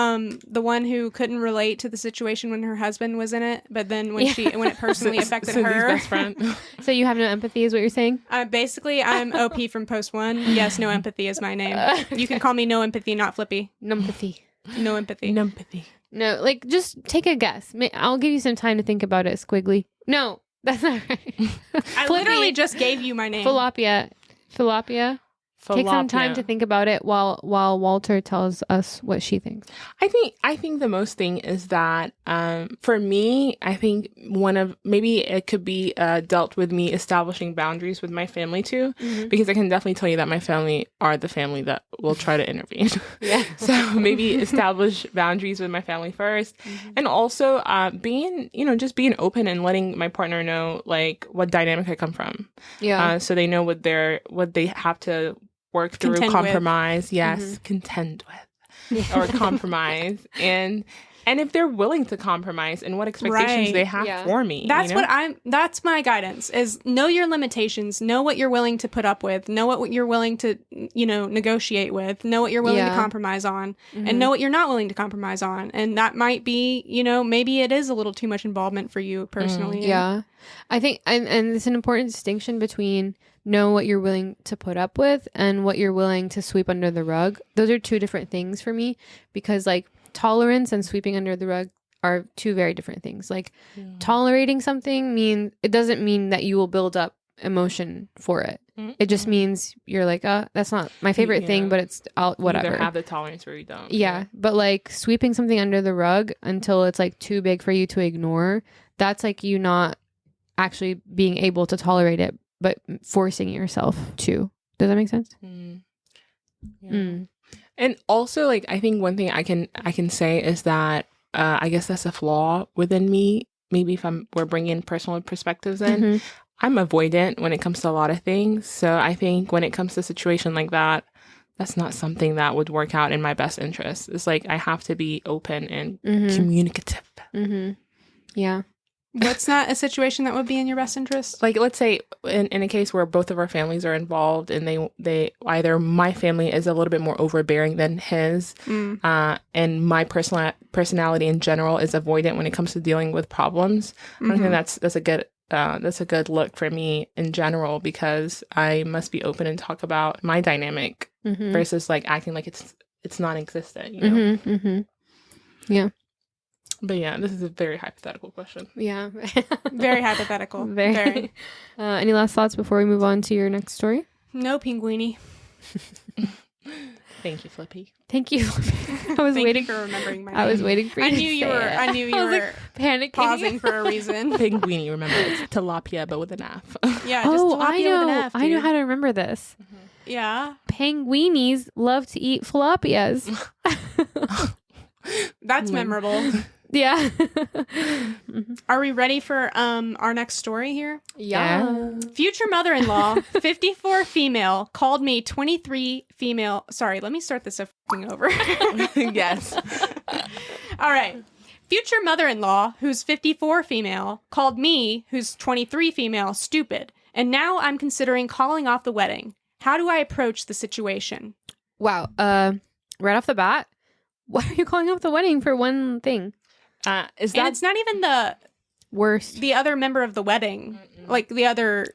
the one who couldn't relate to the situation when her husband was in it, but then when when it personally affected Cindy's her. best friend. So you have no empathy is what you're saying? Basically, I'm OP from post 1. Yes, no empathy is my name. You can call me no empathy, not flippy. No empathy. No empathy. Empathy. No, like just take a guess. I'll give you some time to think about it, Squiggly. No, that's not right. I literally just gave you my name. Philopia. Take some time to think about it while Walter tells us what she thinks. I think the most thing is that for me, I think maybe it could be dealt with me establishing boundaries with my family too, because I can definitely tell you that my family are the family that will try to intervene. Yeah. So maybe establish boundaries with my family first, and also being open and letting my partner know like what dynamic I come from. Yeah. So they know what they have to work through, Contend with. compromise, yes, contend with, or compromise, and if they're willing to compromise, and what expectations Right. they have for me. That's my guidance is know your limitations, know what you're willing to put up with, know what you're willing to, negotiate with, know what you're willing to Yeah. compromise on, and know what you're not willing to compromise on. And that might be, maybe it is a little too much involvement for you personally. Yeah. I think, and it's an important distinction between know what you're willing to put up with and what you're willing to sweep under the rug. Those are two different things for me, because like tolerance and sweeping under the rug are two very different things. Like tolerating something doesn't mean that you will build up emotion for it. It just means you're like, that's not my favorite thing, but it's whatever. You either have the tolerance or you don't. Yeah, but like sweeping something under the rug until it's like too big for you to ignore, that's like you not actually being able to tolerate it, but forcing yourself to. Does that make sense? Yeah. And also, like, I think one thing I can say is that I guess that's a flaw within me. Maybe if we're bringing personal perspectives in, I'm avoidant when it comes to a lot of things. So I think when it comes to a situation like that, that's not something that would work out in my best interest. It's like I have to be open and communicative. Yeah. What's not a situation that would be in your best interest? Like, let's say in a case where both of our families are involved, and they either my family is a little bit more overbearing than his, and my personality in general is avoidant when it comes to dealing with problems. I don't think that's a that's a good look for me in general, because I must be open and talk about my dynamic versus like acting like it's non-existent, you know? Yeah. But yeah, this is a very hypothetical question. Yeah. Very hypothetical. Very. Any last thoughts before we move on to your next story? No, Pinguini. Thank you, Flippy. Thank you. I was waiting for remembering my name. I was waiting for you. I knew you were like, panicking. pausing for a reason. Pinguini, remember, it's tilapia, but with an F. Yeah, just tilapia I know. with an F, I know dude. how to remember this. Yeah. Penguinis love to eat tilapias. That's memorable. Yeah. Are we ready for our next story here? Yeah. Future mother-in-law, 54 female, called me 23 female. Sorry, let me start this over. Yes. All right. Future mother-in-law, who's 54 female, called me, who's 23 female, stupid. And now I'm considering calling off the wedding. How do I approach the situation? Wow. Right off the bat, why are you calling off the wedding for one thing? And it's not even Worst? the other member of the wedding, like the other,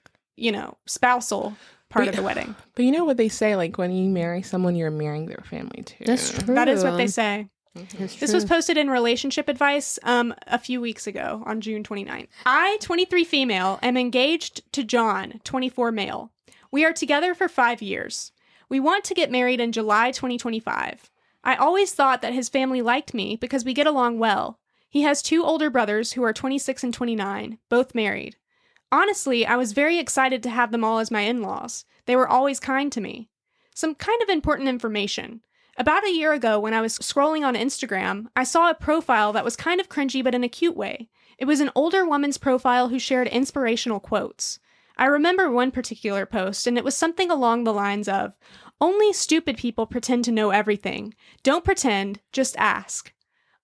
spousal part of the wedding. But you know what they say, like when you marry someone, you're marrying their family too. That's true. That is what they say. That's This was posted in Relationship Advice a few weeks ago on June 29th. I, 23 female, am engaged to John, 24 male. We are together for 5 years. We want to get married in July 2025. I always thought that his family liked me because we get along well. He has 2 older brothers who are 26 and 29, both married. Honestly, I was very excited to have them all as my in-laws. They were always kind to me. Some kind of important information. About a year ago, when I was scrolling on Instagram, I saw a profile that was kind of cringy but in a cute way. It was an older woman's profile who shared inspirational quotes. I remember one particular post, and it was something along the lines of, "Only stupid people pretend to know everything. Don't pretend, just ask."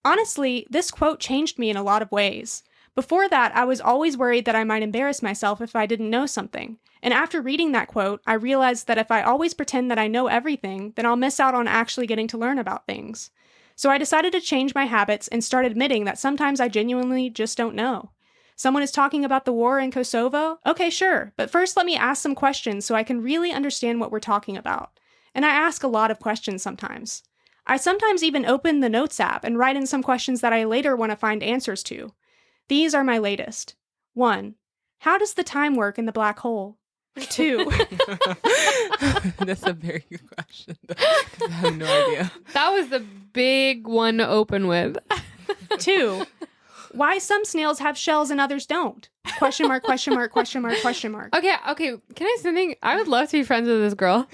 Honestly, this quote changed me in a lot of ways. Before that, I was always worried that I might embarrass myself if I didn't know something. And after reading that quote, I realized that if I always pretend that I know everything, then I'll miss out on actually getting to learn about things. So I decided to change my habits and start admitting that sometimes I genuinely just don't know. Someone is talking about the war in Kosovo? Okay, sure, but first let me ask some questions so I can really understand what we're talking about. And I ask a lot of questions sometimes. I sometimes even open the Notes app and write in some questions that I later want to find answers to. These are my latest. 1. How does the time work in the black hole? 2. That's a very good question. I have no idea. That was the big one to open with. 2. Why some snails have shells and others don't? Question mark, question mark, question mark, question mark. Okay. Can I say something? I would love to be friends with this girl.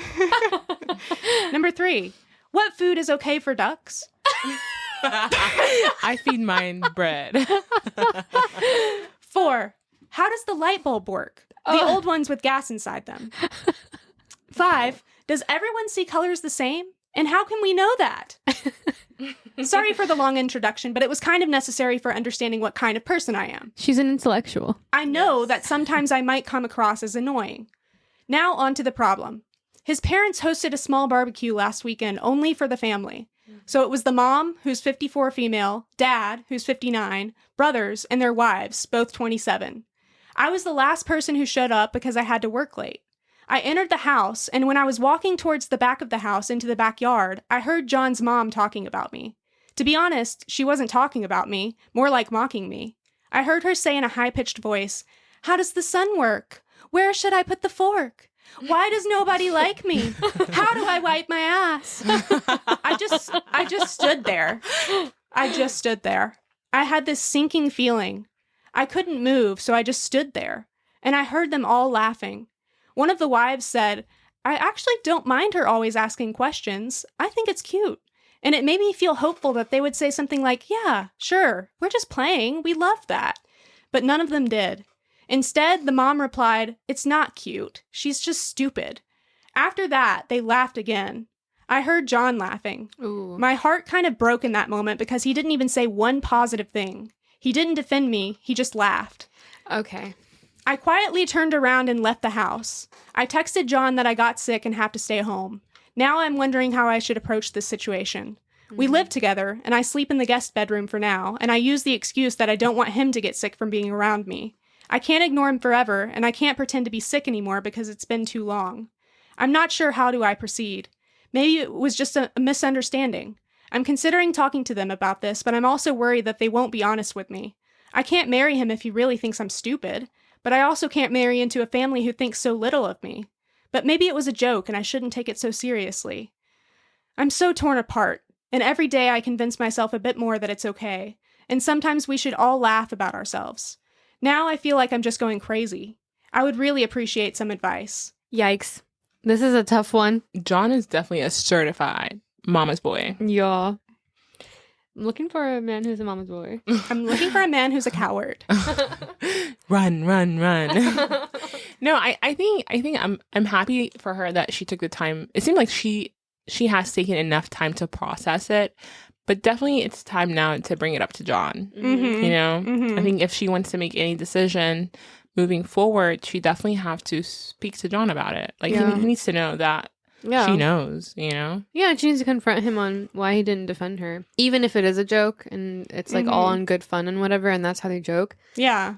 Number 3. What food is okay for ducks? I feed mine bread. 4. How does the light bulb work? The old ones with gas inside them. 5. Does everyone see colors the same? And how can we know that? Sorry for the long introduction, but it was kind of necessary for understanding what kind of person I am. She's an intellectual. I know that sometimes I might come across as annoying. Now on to the problem. His parents hosted a small barbecue last weekend only for the family. So it was the mom, who's 54 female, dad, who's 59, brothers, and their wives, both 27. I was the last person who showed up because I had to work late. I entered the house, and when I was walking towards the back of the house into the backyard, I heard John's mom talking about me. To be honest, she wasn't talking about me, more like mocking me. I heard her say in a high-pitched voice, "How does the sun work? Where should I put the fork? Why does nobody like me? How do I wipe my ass?" I just stood there. I had this sinking feeling. I couldn't move, so I just stood there. And I heard them all laughing. One of the wives said, "I actually don't mind her always asking questions. I think it's cute." And it made me feel hopeful that they would say something like, "Yeah, sure, we're just playing. We love that." But none of them did. Instead, the mom replied, "It's not cute. She's just stupid." After that, they laughed again. I heard John laughing. Ooh. My heart kind of broke in that moment because he didn't even say one positive thing. He didn't defend me. He just laughed. Okay. I quietly turned around and left the house. I texted John that I got sick and have to stay home. Now I'm wondering how I should approach this situation. We live together, and I sleep in the guest bedroom for now, and I use the excuse that I don't want him to get sick from being around me. I can't ignore him forever, and I can't pretend to be sick anymore because it's been too long. I'm not sure how do I proceed. Maybe it was just a misunderstanding. I'm considering talking to them about this, but I'm also worried that they won't be honest with me. I can't marry him if he really thinks I'm stupid, but I also can't marry into a family who thinks so little of me. But maybe it was a joke and I shouldn't take it so seriously. I'm so torn apart, and every day I convince myself a bit more that it's okay, and sometimes we should all laugh about ourselves. Now I feel like I'm just going crazy. I would really appreciate some advice. Yikes. This is a tough one. John is definitely a certified mama's boy. Yeah. I'm looking for a man who's a mama's boy. I'm looking for a man who's a coward. Run. No, I think I'm happy for her that she took the time. It seemed like she has taken enough time to process it, but definitely it's time now to bring it up to John. Mm-hmm. You know, Mm-hmm. I think if she wants to make any decision moving forward, she definitely have to speak to John about it. Like Yeah. he needs to know that Yeah. she knows, you know? Yeah, she needs to confront him on why he didn't defend her. Even if it is a joke and it's like all on good fun and whatever, and that's how they joke. Yeah.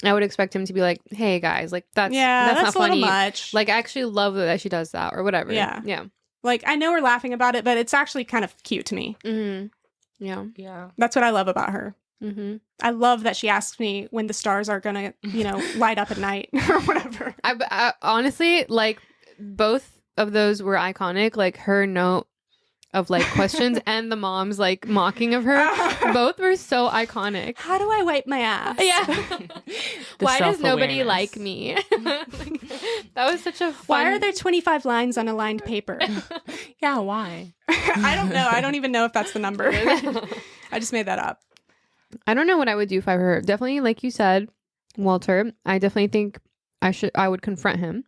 I would expect him to be like, hey guys, like that's That's not a little funny. much. Like I actually love that she does that or whatever. Yeah. Yeah. Like, I know we're laughing about it, but it's actually kind of cute to me. Mm-hmm. Yeah. Yeah. That's what I love about her. Mm-hmm. I love that she asks me when the stars are gonna, light up at night or whatever. I honestly, like, both of those were iconic. Like her note of like questions and the mom's like mocking of her. Both were so iconic. How do I wipe my ass? Yeah. Why does nobody like me? Like, that was such a fun... Why are there 25 lines on a lined paper? Yeah, why? I don't know. I don't even know if that's the number. I just made that up. I don't know what I would do if I were her. Definitely, like you said, Walter, I definitely think I would confront him.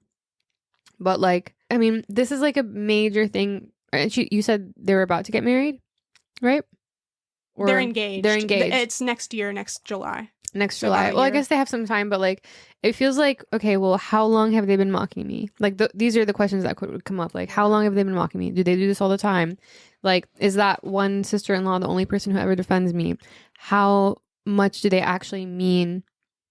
But like, I mean, this is like a major thing. And you said they were about to get married, right? Or They're engaged. They're engaged. It's next year, next July. Next So July. about a Well, I year. guess they have some time, but like, it feels like, okay, well, how long have they been mocking me? Like, these are the questions that would come up. Like, how long have they been mocking me? Do they do this all the time? Like, is that one sister-in-law the only person who ever defends me? How much do they actually mean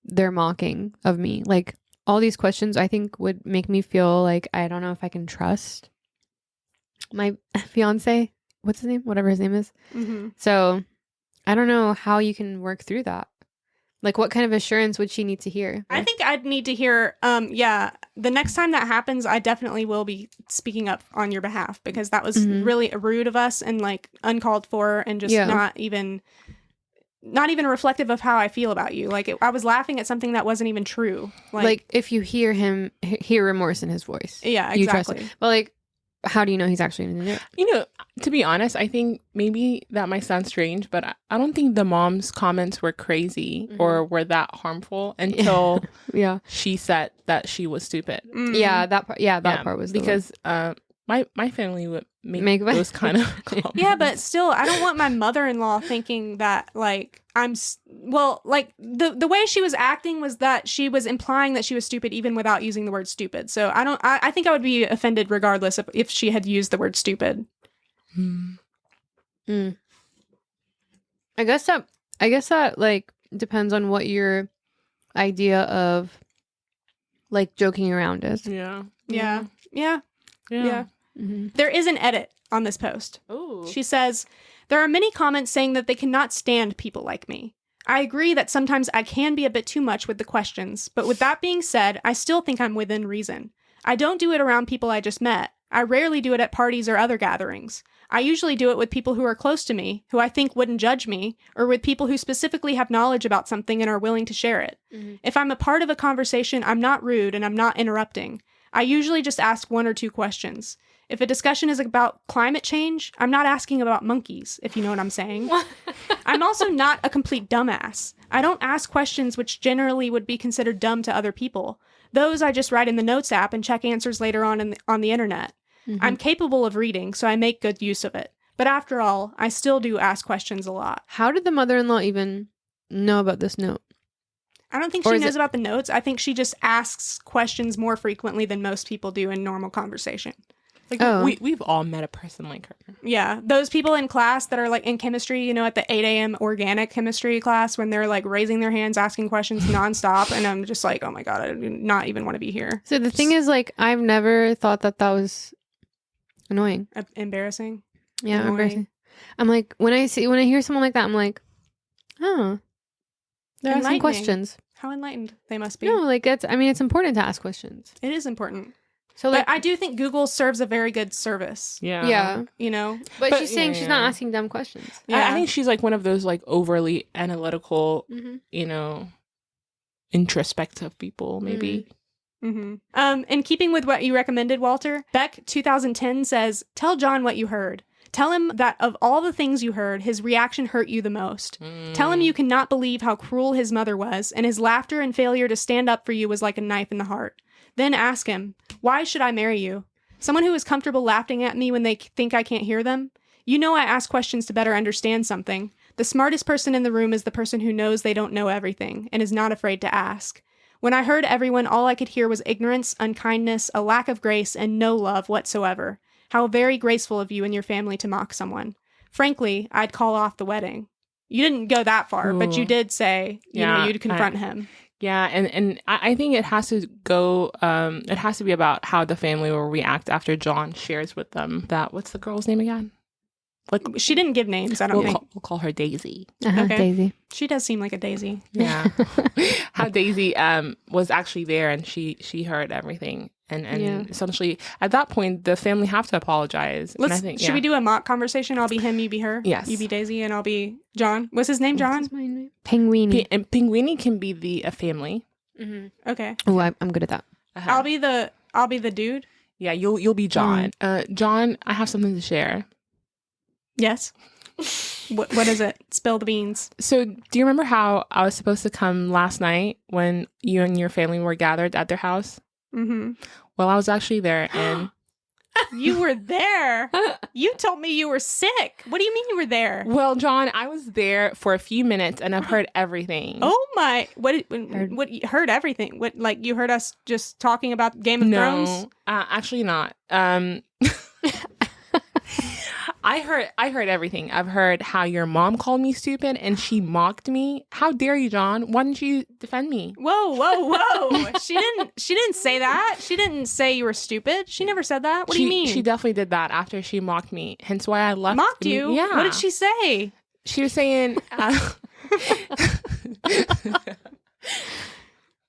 their mocking of me? Like, all these questions I think would make me feel like I don't know if I can trust my fiance. What's his name? Whatever his name is. Mm-hmm. So I don't know how you can work through that. Like, what kind of assurance would she need to hear? I think I'd need to hear, the next time that happens, I definitely will be speaking up on your behalf because that was Mhm. really rude of us and like uncalled for and just Yeah. not even reflective of how I feel about you. Like I was laughing at something that wasn't even true. Like if you hear him, hear remorse in his voice. Yeah, You trust exactly. him. But like, how do you know he's actually going to do it? You know, to be honest, I think maybe that might sound strange, but I don't think the mom's comments were crazy or were that harmful until Yeah. she said that she was stupid. Mm. Yeah, that part. Yeah, that part was the because my family would make Make- those kind of comments. Yeah, but still, I don't want my mother-in-law thinking that like like the way she was acting was that she was implying that she was stupid even without using the word stupid. So I think I would be offended regardless if she had used the word stupid. Mm. I guess that like depends on what your idea of like joking around is. Yeah. Yeah. Yeah. Yeah. Mm-hmm. There is an edit on this post. Oh. She says, there are many comments saying that they cannot stand people like me. I agree that sometimes I can be a bit too much with the questions, but with that being said, I still think I'm within reason. I don't do it around people I just met. I rarely do it at parties or other gatherings. I usually do it with people who are close to me, who I think wouldn't judge me, or with people who specifically have knowledge about something and are willing to share it. Mm-hmm. If I'm a part of a conversation, I'm not rude and I'm not interrupting. I usually just ask one or two questions. If a discussion is about climate change, I'm not asking about monkeys, if you know what I'm saying. I'm also not a complete dumbass. I don't ask questions which generally would be considered dumb to other people. Those I just write in the Notes app and check answers later on the internet. Mm-hmm. I'm capable of reading, so I make good use of it. But after all, I still do ask questions a lot. How did the mother-in-law even know about this note? I don't think Or she is knows it- about the notes. I think she just asks questions more frequently than most people do in normal conversation. Like we've all met a person like her. Yeah, those people in class that are like in chemistry, you know, at the 8 a.m. organic chemistry class when they're like raising their hands, asking questions nonstop, and I'm just like, oh my god, I do not even want to be here. So the thing is, like, I've never thought that was annoying. Embarrassing. Yeah, Annoying. embarrassing. I'm like, when I hear someone like that, I'm like, oh, they're asking Enlightening. questions. How enlightened they must be. No, like it's important to ask questions. It is important. So like, But I do think Google serves a very good service. yeah, You know? but she's saying yeah, she's not yeah. asking dumb questions. I think she's like one of those like overly analytical, you know, introspective people, maybe. In keeping with what you recommended, Walter, Beck 2010 says, tell John what you heard. Tell him that of all the things you heard, his reaction hurt you the most. Tell him you cannot believe how cruel his mother was, and his laughter and failure to stand up for you was like a knife in the heart. Then ask him, why should I marry you? Someone who is comfortable laughing at me when they think I can't hear them? You know I ask questions to better understand something. The smartest person in the room is the person who knows they don't know everything, and is not afraid to ask. When I heard everyone, all I could hear was ignorance, unkindness, a lack of grace, and no love whatsoever. How very graceful of you and your family to mock someone. Frankly, I'd call off the wedding. You didn't go that far, but you did say, you know, you'd confront him. Yeah, and I think it has to go, it has to be about how the family will react after John shares with them that, what's the girl's name again? Like, She didn't give names, I don't think. We'll call her Daisy. Okay. Daisy. She does seem like a daisy. Yeah. How Daisy was actually there and she heard everything. And essentially, at that point, the family have to apologize. And I think, Should we do a mock conversation? I'll be him, you be her. Yes. You be Daisy, and I'll be John. What's his name, John? What's my name? Penguini. And Pinguini can be the family. Okay. Oh, I'm good at that. I'll be the dude. Yeah, you'll be John. John, I have something to share. Yes. What is it? Spill the beans. So, do you remember how I was supposed to come last night when you and your family were gathered at their house? Mm-hmm. Well, I was actually there, and You were there. You told me you were sick. What do you mean you were there? well, John, I was there for a few minutes, and I've heard everything. Oh my! What? You heard everything? What? Like you heard us just talking about Game of Thrones? Actually not. I heard everything. I've heard how your mom called me stupid and she mocked me. How dare you, John? Why didn't you defend me? Whoa! She didn't say that. She didn't say you were stupid. She never said that. What do you mean? She definitely did that after she mocked me. Hence why I left. Mocked you? Yeah. What did she say? She was saying.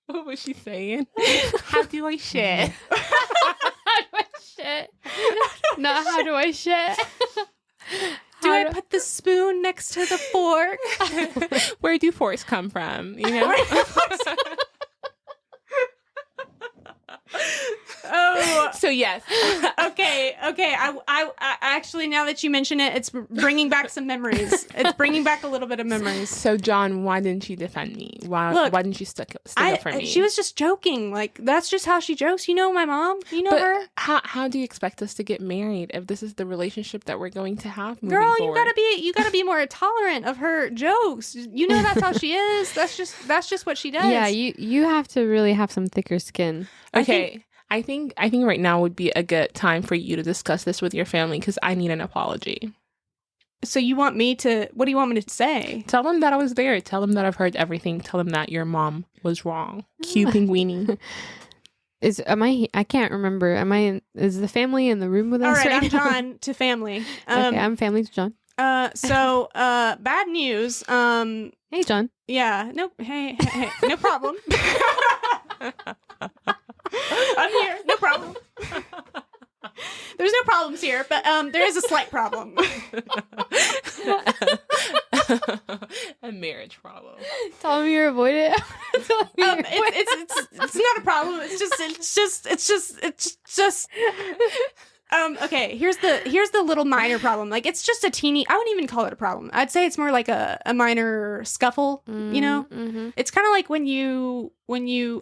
What was she saying? How do I shit? Shit. Not how do I shit? Do I put the spoon next to the fork? Where do forks come from? You know? Oh, So yes. okay. I actually, now that you mention it, it's bringing back some memories. It's bringing back a little bit of memories. So John, why didn't you defend me? Why didn't you stick up for me? She was just joking. Like, that's just how she jokes. You know my mom. You know her. How do you expect us to get married if this is the relationship that we're going to have moving Girl, forward? you gotta be more tolerant of her jokes. You know that's how she is. That's just what she does. Yeah, you have to really have some thicker skin. Okay. I think right now would be a good time for you to discuss this with your family because I need an apology. So you want me to? What do you want me to say? Tell them that I was there. Tell them that I've heard everything. Tell them that your mom was wrong. Cue Pinguini. I can't remember. Is the family in the room with us? All right, I'm now? John to family. Okay, I'm family to John. So bad news. Hey, John. Yeah. No. Hey. No problem. I'm here. No problem. There's no problems here, but there is a slight problem. A marriage problem. Tell me you avoid it. It's not a problem. It's just. Okay, here's the little minor problem. Like, it's just a teeny, I wouldn't even call it a problem. I'd say it's more like a minor scuffle, you know? Mm-hmm. It's kind of like when you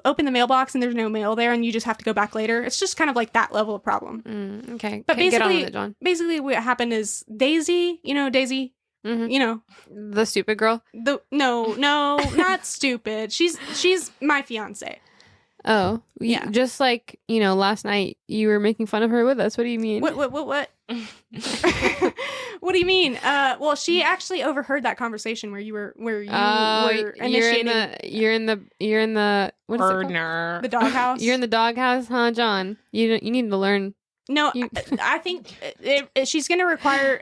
open the mailbox and there's no mail there and you just have to go back later. It's just kind of like that level of problem. Okay. But get on with it, John. basically what happened is Daisy, you know, Mm-hmm. you know, The stupid girl. no, not stupid. She's my fiance. Oh, Yeah. Just like, last night you were making fun of her with us. What do you mean? What? What do you mean? Well, she actually overheard that conversation where you were initiating You're in the what is it called? Burner. the doghouse. You're in the doghouse, huh, John? You need to learn. No, I think she's going to require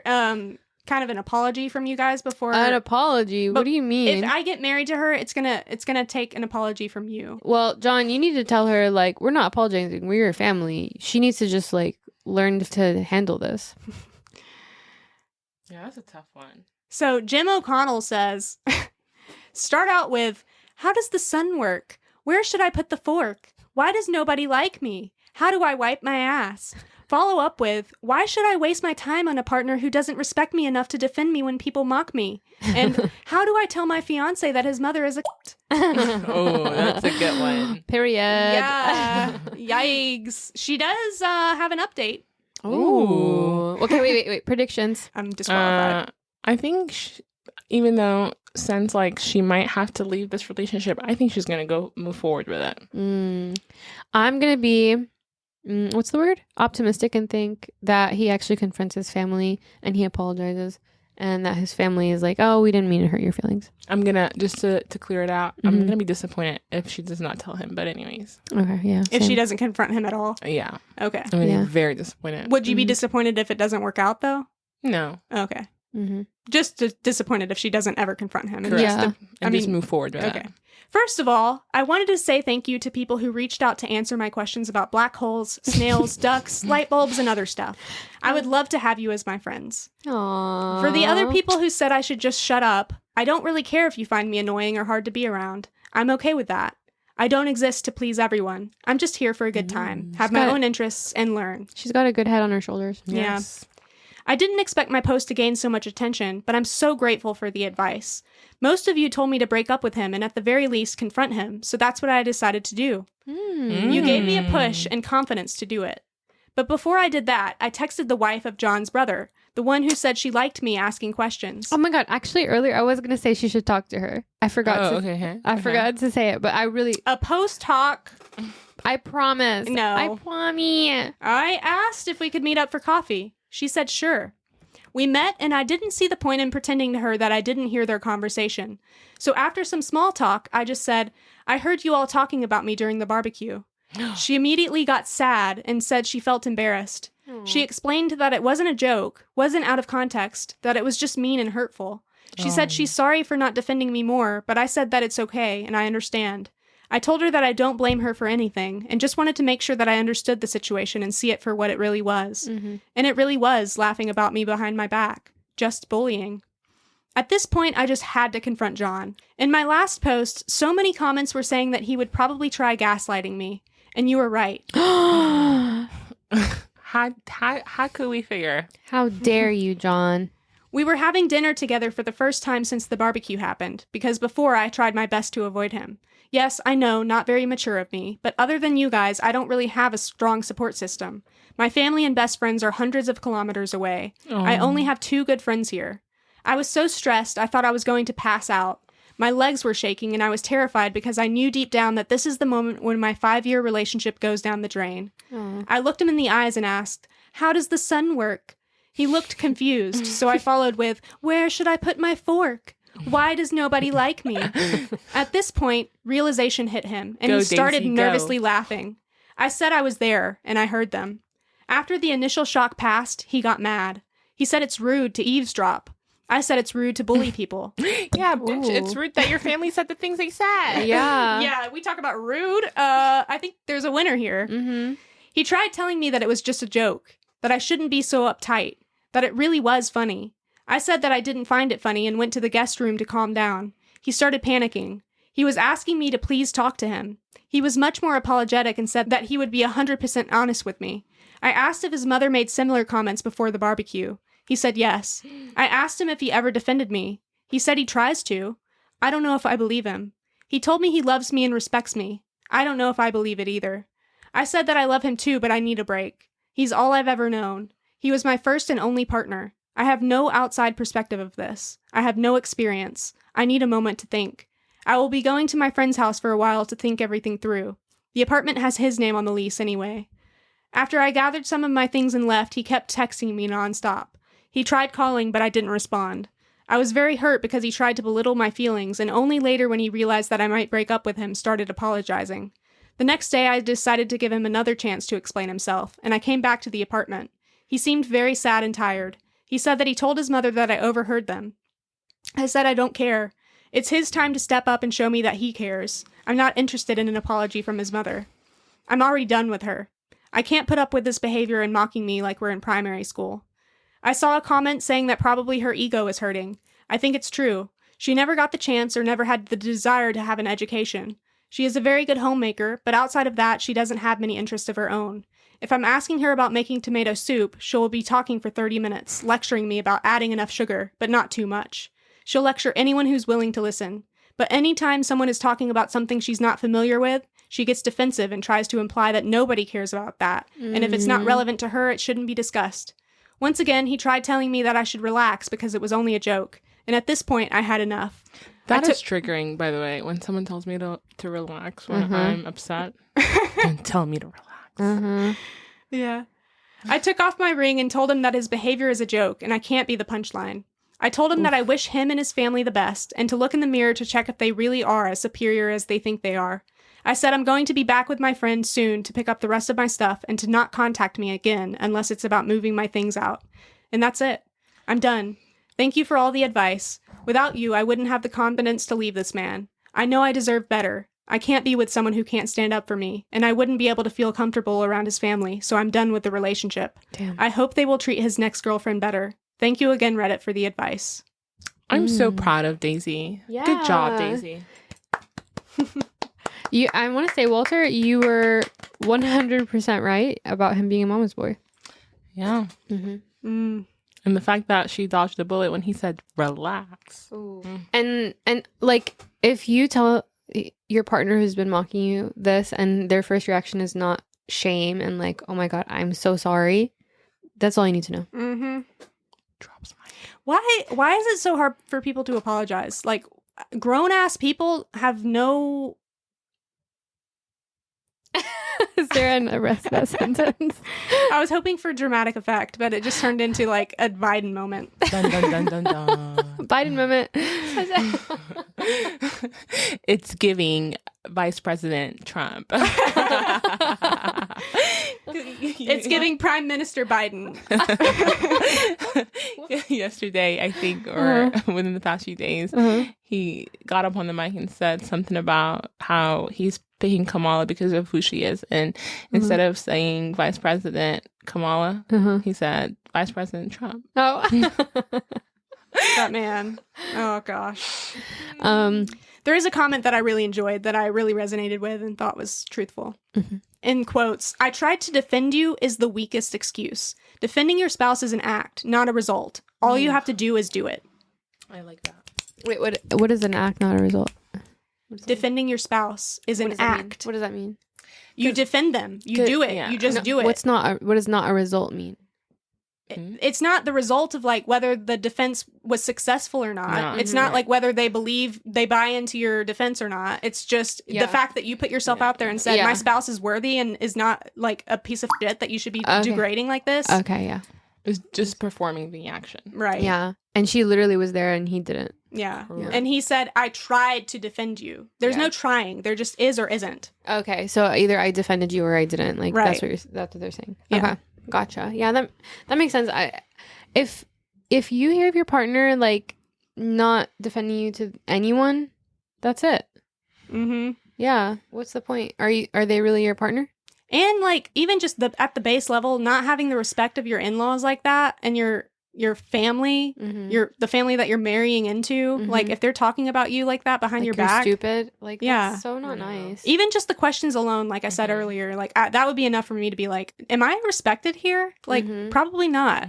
kind of an apology from you guys before An apology? What do you mean? If I get married to her, it's gonna take an apology from you. Well, John, you need to tell her, like, we're not apologizing. We're your family. She needs to just, like, learn to handle this. Yeah, that's a tough one. So Jim O'Connell says, start out with, how does the sun work? Where should I put the fork? Why does nobody like me? How do I wipe my ass? Follow up with, why should I waste my time on a partner who doesn't respect me enough to defend me when people mock me? And how do I tell my fiance that his mother is a Oh, that's a good one. Period. Yeah. Yikes. She does have an update. Ooh. Okay, wait. Predictions. I'm disqualified. I think even though sounds like she might have to leave this relationship, I think she's going to move forward with it. I'm going to be, what's the word? Optimistic, and think that he actually confronts his family and he apologizes, and that his family is like, oh, we didn't mean to hurt your feelings. I'm going to, just to clear it out, I'm going to be disappointed if she does not tell him. But anyways. Okay, yeah. If she doesn't confront him at all? Yeah. Okay. I'm going to be very disappointed. Would you be disappointed if it doesn't work out, though? No. Okay. Mm-hmm. Just disappointed if she doesn't ever confront him. Correct. Yeah. Just move forward with okay. that. First of all, I wanted to say thank you to people who reached out to answer my questions about black holes, snails, ducks, light bulbs, and other stuff. I would love to have you as my friends. Aww. For the other people who said I should just shut up, I don't really care if you find me annoying or hard to be around. I'm okay with that. I don't exist to please everyone. I'm just here for a good time, have my own interests, and learn. She's got a good head on her shoulders. Yes. Yeah. I didn't expect my post to gain so much attention, but I'm so grateful for the advice. Most of you told me to break up with him and at the very least confront him, so that's what I decided to do. You gave me a push and confidence to do it. But before I did that, I texted the wife of John's brother, the one who said she liked me asking questions. Oh my god, actually earlier I was going to say she should talk to her. I forgot I forgot to say it, but I really... A post talk. I promise. No. I promise. I asked if we could meet up for coffee. She said sure. We met, and I didn't see the point in pretending to her that I didn't hear their conversation. So after some small talk, I just said, I heard you all talking about me during the barbecue. She immediately got sad and said she felt embarrassed. She explained that it wasn't a joke, wasn't out of context, that it was just mean and hurtful. She said she's sorry for not defending me more, but I said that it's okay, and I understand. I told her that I don't blame her for anything, and just wanted to make sure that I understood the situation and see it for what it really was. And it really was laughing about me behind my back. Just bullying. At this point, I just had to confront John. In my last post, so many comments were saying that he would probably try gaslighting me. And you were right. How could we figure? How dare you, John? We were having dinner together for the first time since the barbecue happened, because before I tried my best to avoid him. Yes, I know, not very mature of me, but other than you guys, I don't really have a strong support system. My family and best friends are hundreds of kilometers away. I only have 2 good friends here. I was so stressed, I thought I was going to pass out. My legs were shaking, and I was terrified because I knew deep down that this is the moment when my 5-year relationship goes down the drain. I looked him in the eyes and asked, how does the sun work? He looked confused, so I followed with, where should I put my fork? Why does nobody like me? At this point, realization hit him, and he started nervously laughing. I said I was there, and I heard them. After the initial shock passed, he got mad. He said it's rude to eavesdrop. I said it's rude to bully people. Yeah, bitch, it's rude that your family said the things they said. Yeah. Yeah, we talk about rude. I think there's a winner here. He tried telling me that it was just a joke, that I shouldn't be so uptight, that it really was funny. I said that I didn't find it funny and went to the guest room to calm down. He started panicking. He was asking me to please talk to him. He was much more apologetic and said that he would be 100% honest with me. I asked if his mother made similar comments before the barbecue. He said yes. I asked him if he ever defended me. He said he tries to. I don't know if I believe him. He told me he loves me and respects me. I don't know if I believe it either. I said that I love him too, but I need a break. He's all I've ever known. He was my first and only partner. I have no outside perspective of this. I have no experience. I need a moment to think. I will be going to my friend's house for a while to think everything through. The apartment has his name on the lease anyway. After I gathered some of my things and left, he kept texting me nonstop. He tried calling, but I didn't respond. I was very hurt because he tried to belittle my feelings, and only later when he realized that I might break up with him started apologizing. The next day, I decided to give him another chance to explain himself, and I came back to the apartment. He seemed very sad and tired. He said that he told his mother that I overheard them. I said I don't care. It's his time to step up and show me that he cares. I'm not interested in an apology from his mother. I'm already done with her. I can't put up with this behavior and mocking me like we're in primary school. I saw a comment saying that probably her ego is hurting. I think it's true. She never got the chance or never had the desire to have an education. She is a very good homemaker, but outside of that, she doesn't have many interests of her own. If I'm asking her about making tomato soup, she'll be talking for 30 minutes, lecturing me about adding enough sugar, but not too much. She'll lecture anyone who's willing to listen. But anytime someone is talking about something she's not familiar with, she gets defensive and tries to imply that nobody cares about that, and if it's not relevant to her, it shouldn't be discussed. Once again, he tried telling me that I should relax because it was only a joke, and at this point, I had enough. That is triggering, by the way, when someone tells me to relax when I'm upset. Don't tell me to relax. Yeah. I took off my ring and told him that his behavior is a joke, and I can't be the punchline. I told him that I wish him and his family the best, and to look in the mirror to check if they really are as superior as they think they are. I said I'm going to be back with my friend soon to pick up the rest of my stuff and to not contact me again unless it's about moving my things out. And that's it. I'm done. Thank you for all the advice. Without you, I wouldn't have the confidence to leave this man. I know I deserve better. I can't be with someone who can't stand up for me, and I wouldn't be able to feel comfortable around his family, so I'm done with the relationship. Damn. I hope they will treat his next girlfriend better. Thank you again, Reddit, for the advice. I'm so proud of Daisy. Yeah. Good job, Daisy. I want to say, Walter, you were 100% right about him being a mama's boy. Yeah. And the fact that she dodged a bullet when he said, relax. And like, if you tell your partner who's been mocking you this and their first reaction is not shame and like, oh my God, I'm so sorry. That's all you need to know. Drops my Why is it so hard for people to apologize? Like, grown-ass people have no... Is there an arrest that sentence? I was hoping for dramatic effect, but it just turned into like a Biden moment. Dun, dun, dun, dun, dun. Biden moment. It's giving Vice President Trump. It's giving Prime Minister Biden. Yesterday, I think, or within the past few days, he got up on the mic and said something about how he's picking Kamala because of who she is. And instead of saying Vice President Kamala, he said Vice President Trump. Oh. That man. Oh, gosh. There is a comment that I really enjoyed that I really resonated with and thought was truthful. In quotes, I tried to defend you is the weakest excuse. Defending your spouse is an act, not a result. All you have to do is do it. I like that. Wait, what is an act, not a result? Defending your spouse is an act. What does that mean? You defend them. You do it. Yeah. You just do it. What does not a result mean? It's not the result of like whether the defense was successful or not. No. It's not like whether they buy into your defense or not. It's just the fact that you put yourself out there and said, my spouse is worthy and is not like a piece of shit that you should be degrading like this. Okay, yeah. It's just performing the action. Right. Yeah. And she literally was there and he didn't. Yeah. And he said, I tried to defend you. There's no trying. There just is or isn't. Okay. So either I defended you or I didn't. Like that's what they're saying. Yeah. Okay. Gotcha. Yeah, that makes sense. If you hear of your partner like not defending you to anyone, that's it. Yeah. What's the point? Are they really your partner? And like even just at the base level, not having the respect of your in-laws like that and your family, the family that you're marrying into, like if they're talking about you like that behind like your you're back, stupid. Like that's so not nice. Even just the questions alone, like I said earlier, like that would be enough for me to be like, am I respected here? Like probably not.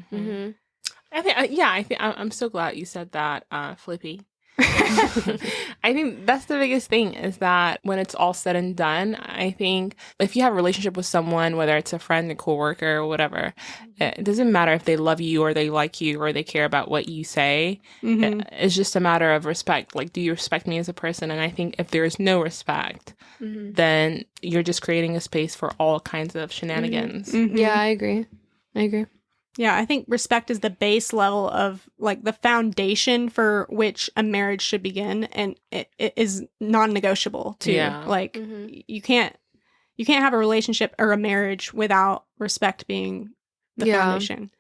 I think I'm so glad you said that, Flippy. I think that's the biggest thing is that when it's all said and done, I think if you have a relationship with someone, whether it's a friend, a coworker, or whatever, it doesn't matter if they love you or they like you or they care about what you say. It's just a matter of respect. Like, do you respect me as a person? And I think if there is no respect, then you're just creating a space for all kinds of shenanigans. Yeah, I agree. Yeah, I think respect is the base level of like the foundation for which a marriage should begin, and it is non-negotiable too. Yeah. Like you can't have a relationship or a marriage without respect being the foundation.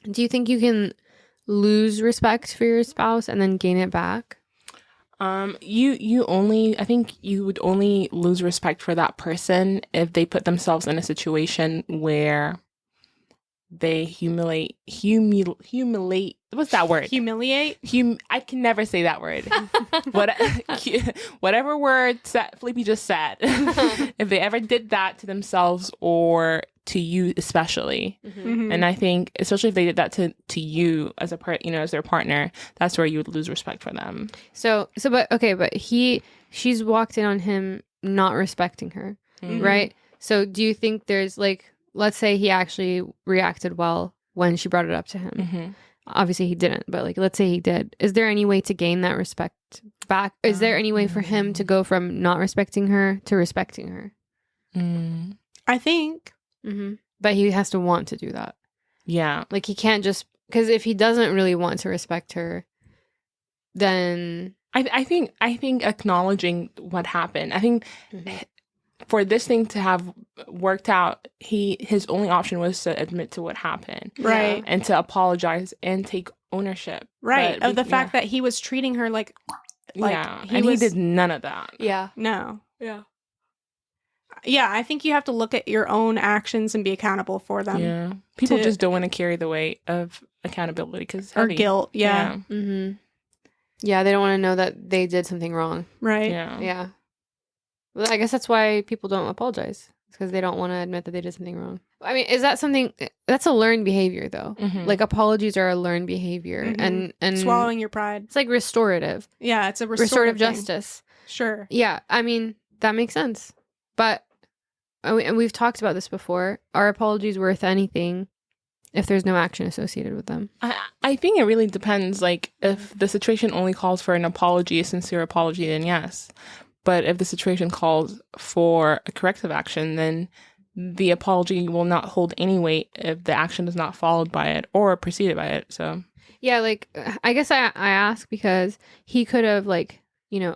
Do you think you can lose respect for your spouse and then gain it back? I think you would only lose respect for that person if they put themselves in a situation where they humiliate, what's that word? Humiliate? I can never say that word. Whatever word Flippy just said. If they ever did that to themselves or to you especially. And I think, especially if they did that to you as as their partner, that's where you would lose respect for them. But she's walked in on him not respecting her, right? So do you think there's like, let's say he actually reacted well when she brought it up to him. Obviously he didn't, but like, let's say he did. Is there any way to gain that respect back? Is there any way for him to go from not respecting her to respecting her? I think. But he has to want to do that. Yeah. Like he can't just, because if he doesn't really want to respect her, then I think acknowledging what happened. I think for this thing to have worked out, his only option was to admit to what happened, right, and to apologize and take ownership, right, of the fact that he was treating her like he did none of that. No. Yeah, I think you have to look at your own actions and be accountable for them. Yeah, people just don't want to carry the weight of accountability or guilt. Yeah. Yeah, they don't want to know that they did something wrong. Right. Yeah. Well, I guess that's why people don't apologize. It's because they don't want to admit that they did something wrong. I mean, is that something that's a learned behavior though? Like apologies are a learned behavior, and swallowing your pride. It's like restorative. Yeah, it's a restorative justice. Sure. Yeah, I mean that makes sense. But and we've talked about this before. Are apologies worth anything if there's no action associated with them? I think it really depends. Like if the situation only calls for an apology, a sincere apology, then yes. But if the situation calls for a corrective action, then the apology will not hold any weight if the action is not followed by it or preceded by it. So yeah, like I guess I ask because he could have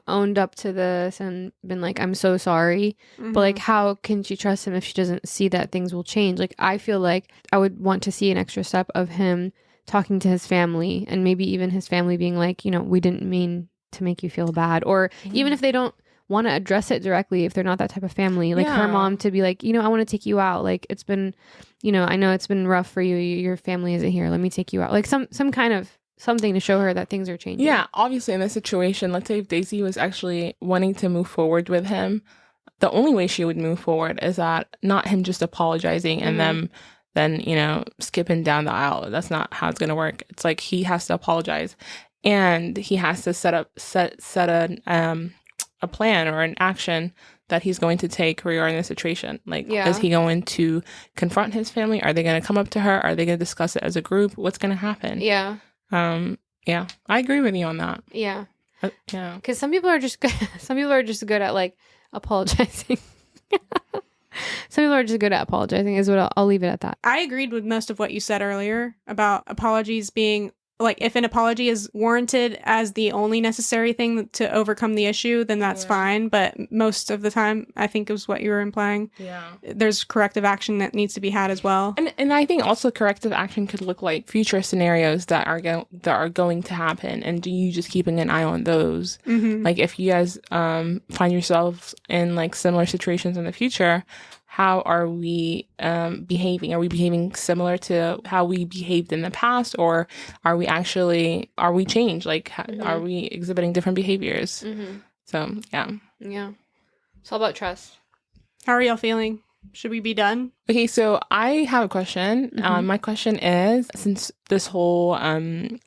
owned up to this and been like, I'm so sorry. But like, how can she trust him if she doesn't see that things will change? Like, I feel like I would want to see an extra step of him talking to his family and maybe even his family being like, we didn't mean to make you feel bad. Or even if they don't want to address it directly, if they're not that type of family, like her mom to be like, I want to take you out. Like it's been, I know it's been rough for you. Your family isn't here. Let me take you out. Like some kind of something to show her that things are changing. Yeah, obviously in this situation, let's say if Daisy was actually wanting to move forward with him, the only way she would move forward is that not him just apologizing and then skipping down the aisle. That's not how it's going to work. It's like he has to apologize and he has to set a plan or an action that he's going to take regarding the situation. Like, is he going to confront his family? Are they going to come up to her? Are they going to discuss it as a group? What's going to happen? Yeah. I agree with you on that. Yeah. Yeah. Because some people are just good. Some people are just good at like apologizing. Some people are just good at apologizing is what I'll leave it at that. I agreed with most of what you said earlier about apologies being like, if an apology is warranted as the only necessary thing to overcome the issue, then that's fine. But most of the time, I think it was what you were implying. Yeah. There's corrective action that needs to be had as well. And I think also corrective action could look like future scenarios that are going to happen, and you just keeping an eye on those. Like if you guys find yourselves in like similar situations in the future, how are we behaving? Are we behaving similar to how we behaved in the past, or are we changed? Like, are we exhibiting different behaviors? So, yeah. Yeah. It's all about trust. How are y'all feeling? Should we be done? Okay, so I have a question. My question is, since this whole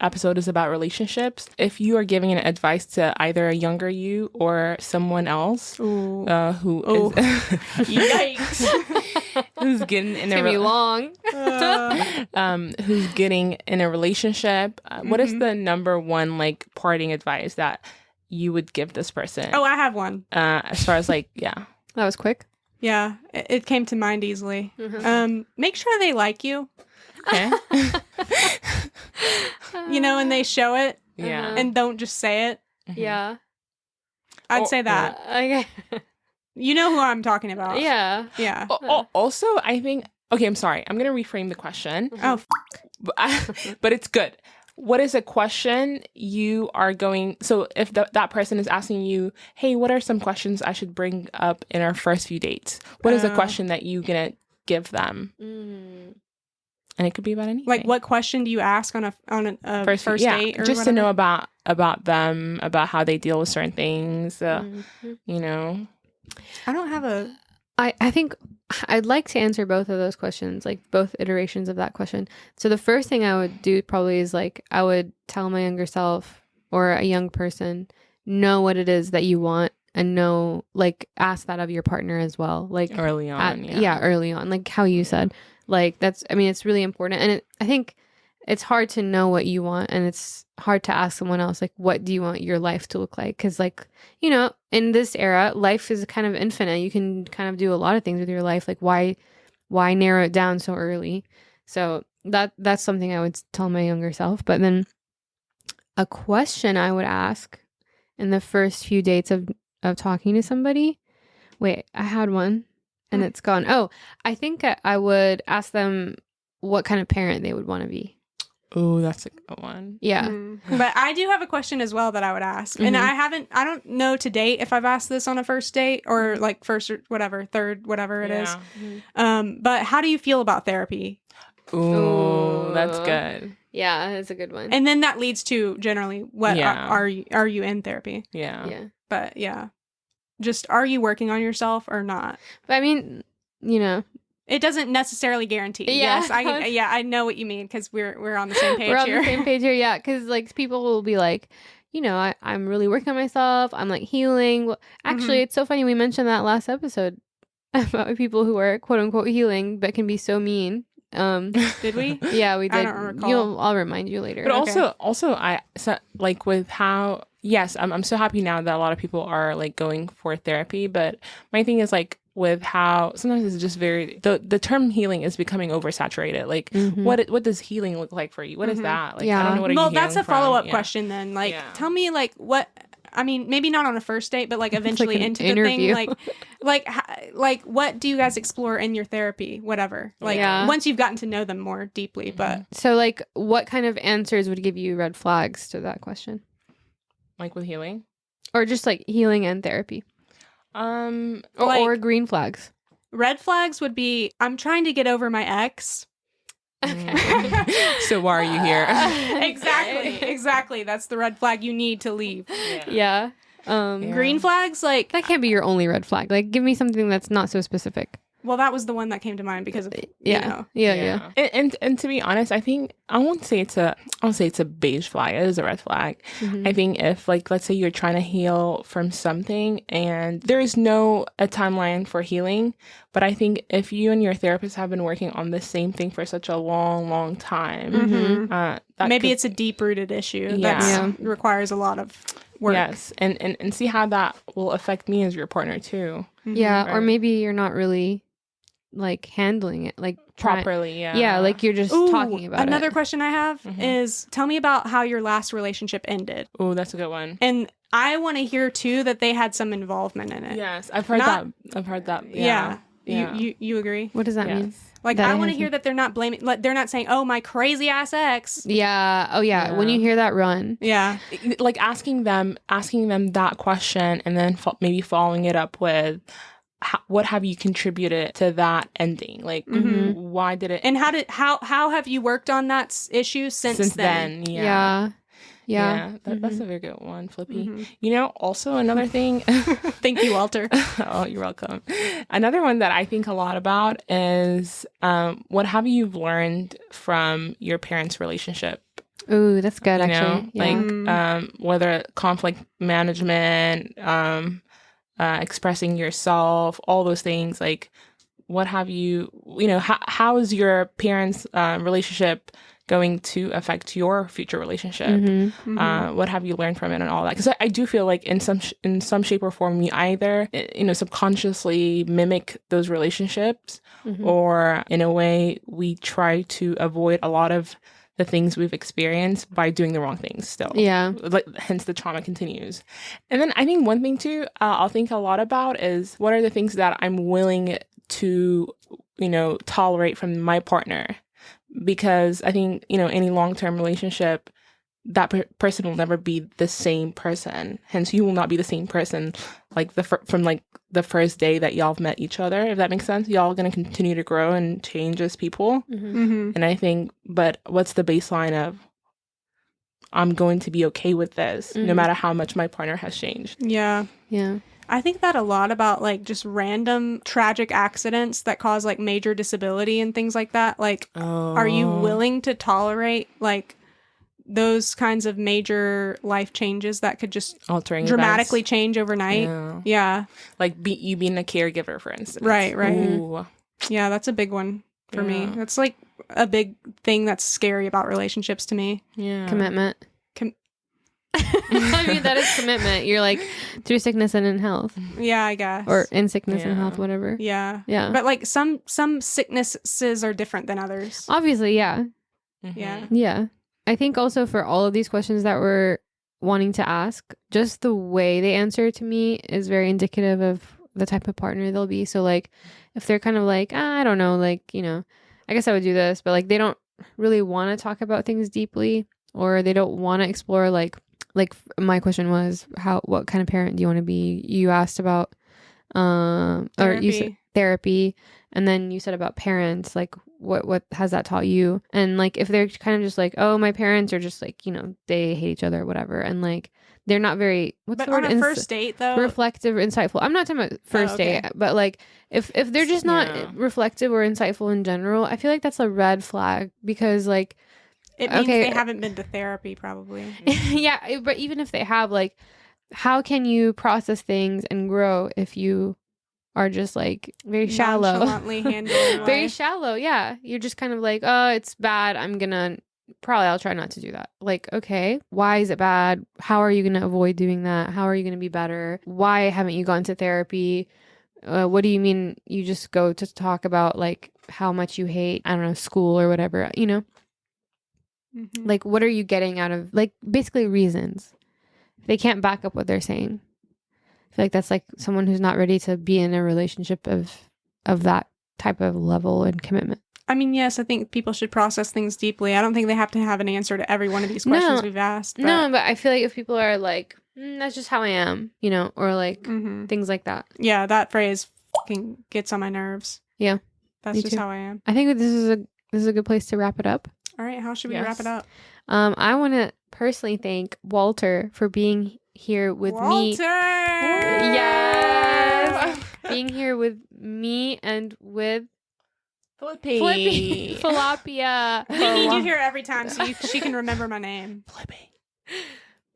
episode is about relationships, if you are giving an advice to either a younger you or someone else who is Yikes. who's getting in It's gonna be long. Who's getting in a relationship, what is the number one like parting advice that you would give this person? Oh, I have one. As far as like, yeah. That was quick. Yeah, it came to mind easily. Make sure they like you. Okay. And they show it. Yeah. And don't just say it. Yeah. I'd say that. Okay. You know who I'm talking about. Yeah. Yeah. Also, I think, okay, I'm sorry. I'm going to reframe the question. Oh, But it's good. What is a question you are going... So if that person is asking you, hey, what are some questions I should bring up in our first few dates? What is a question that you're going to give them? And it could be about anything. like what question do you ask on a first date? Or just whatever? to know about them, about how they deal with certain things, you know. I don't have a... I think I'd like to answer both of those questions, like both iterations of that question. So the first thing I would do probably is like I would tell my younger self or a young person, know what it is that you want and know, like ask that of your partner as well. Like Early on, early on, like how you said. Like it's really important. And I think it's hard to know what you want and it's hard to ask someone else, like, what do you want your life to look like? Because like, in this era, life is kind of infinite. You can kind of do a lot of things with your life. Like why narrow it down so early? So that's something I would tell my younger self. But then a question I would ask in the first few dates of talking to somebody. Wait, I had one and it's gone. Oh, I think I would ask them what kind of parent they would want to be. Oh, that's a good one. Yeah. But I do have a question as well that I would ask. And I don't know to date if I've asked this on a first date or like first or whatever, third, whatever it is. But how do you feel about therapy? Ooh, that's good. Yeah, that's a good one. And then that leads to generally what are you in therapy? Yeah. Yeah. But yeah. Just are you working on yourself or not? But I mean, it doesn't necessarily guarantee. Yeah. Yes, I know what you mean because we're on the same page We're on here. the same page here, yeah. Because like people will be like, I'm really working on myself. I'm like healing. Well, actually, it's so funny. We mentioned that last episode about people who are quote unquote healing, but can be so mean. Did we? Yeah, we did. I don't recall. I'll remind you later. But also, I like with how. Yes, I'm so happy now that a lot of people are like going for therapy. But my thing is like with how sometimes it's just the term healing is becoming oversaturated. Like what does healing look like for you? What is that? Like I don't know what. Well, that's a follow-up question then. Like tell me like what. I mean, maybe not on a first date, but like eventually like into interview. the thing, like what do you guys explore in your therapy? Whatever. Like once you've gotten to know them more deeply, but so like, what kind of answers would give you red flags to that question? Like with healing, or just like healing and therapy, or green flags. Red flags would be I'm trying to get over my ex. Okay. So why are you here? Exactly. That's the red flag you need to leave. Yeah. Green flags, like that can't be your only red flag. Like, give me something that's not so specific. Well, that was the one that came to mind because of yeah. And to be honest, I think I won't say it's a beige flag. It is a red flag. I think if like let's say you're trying to heal from something and there is a timeline for healing, but I think if you and your therapist have been working on the same thing for such a long time, maybe it's a deep rooted issue that requires a lot of work. Yes, and see how that will affect me as your partner too. Yeah, right. Or maybe you're not really like handling it like properly. Yeah, like you're just talking about another it. question I have is tell me about how your last relationship ended. Oh, that's a good one. And I want to hear too that they had some involvement in it. Yes, I've heard that. Yeah. You agree? What does that mean? Like, I want to hear that they're not blaming, like, they're not saying, oh, my crazy ass ex. Yeah. Oh, yeah. When you hear that, run. Yeah. Like asking them that question and then maybe following it up with, what have you contributed to that ending? Like, why did it? And how have you worked on that issue since then? Yeah. That's a very good one, Flippy. Also another thing. Thank you, Walter. Oh, you're welcome. Another one that I think a lot about is what have you learned from your parents' relationship? Ooh, that's good, actually. Like whether conflict management, expressing yourself, all those things. Like, what have you? How is your parents' relationship going to affect your future relationship? What have you learned from it and all that? Because I do feel like in some shape or form, we either, subconsciously mimic those relationships, or in a way we try to avoid a lot of the things we've experienced by doing the wrong things still. Yeah. Hence the trauma continues. And then I think one thing too, I'll think a lot about is what are the things that I'm willing to, tolerate from my partner? Because I think, any long-term relationship, that person will never be the same person. Hence, you will not be the same person like from the first day that y'all have met each other, if that makes sense. Y'all are going to continue to grow and change as people. And I think, but what's the baseline of I'm going to be okay with this no matter how much my partner has changed? Yeah. Yeah. I think that a lot about like just random tragic accidents that cause like major disability and things like that. Like, are you willing to tolerate like those kinds of major life changes that could just altering dramatically events. Change overnight? Yeah. Like you being a caregiver, for instance. Right. Ooh. Yeah, that's a big one for me. That's like a big thing that's scary about relationships to me. Yeah. Commitment. I mean, that is commitment. You're like through sickness and in health. Yeah, I guess. Or in sickness and health, whatever. Yeah. Yeah. But like some sicknesses are different than others. Obviously, yeah. Yeah. Yeah. I think also for all of these questions that we're wanting to ask, just the way they answer to me is very indicative of the type of partner they'll be. So like if they're kind of like, I don't know, like, I guess I would do this, but like they don't really want to talk about things deeply, or they don't want to explore like my question was what kind of parent do you want to be? You asked about or you said therapy, and then you said about parents, like what has that taught you? And like if they're kind of just like, oh, my parents are just like, they hate each other or whatever, and like they're not very but on a first date though, reflective, insightful. I'm not talking about first date, but like if they're just not reflective or insightful in general, I feel like that's a red flag, because like it means they haven't been to therapy probably. Yeah, but even if they have, like, how can you process things and grow if you are just like very shallow? Nonchalantly handling life. Very shallow, yeah. You're just kind of like, oh, it's bad. I'll try not to do that. Like, okay, why is it bad? How are you going to avoid doing that? How are you going to be better? Why haven't you gone to therapy? What do you mean you just go to talk about like how much you hate, I don't know, school or whatever, Like, what are you getting out of, like, basically reasons? They can't back up what they're saying. I feel like that's like someone who's not ready to be in a relationship of that type of level and commitment. I mean, yes, I think people should process things deeply. I don't think they have to have an answer to every one of these questions we've asked. But... No, but I feel like if people are like, that's just how I am, or like things like that. Yeah, that phrase fucking gets on my nerves. Yeah. That's just how I am. I think this is a good place to wrap it up. All right, how should we wrap it up? I want to personally thank Walter for being here with me. Yes! Being here with me and with Flippy. Falapia. We need you here every time so she can remember my name.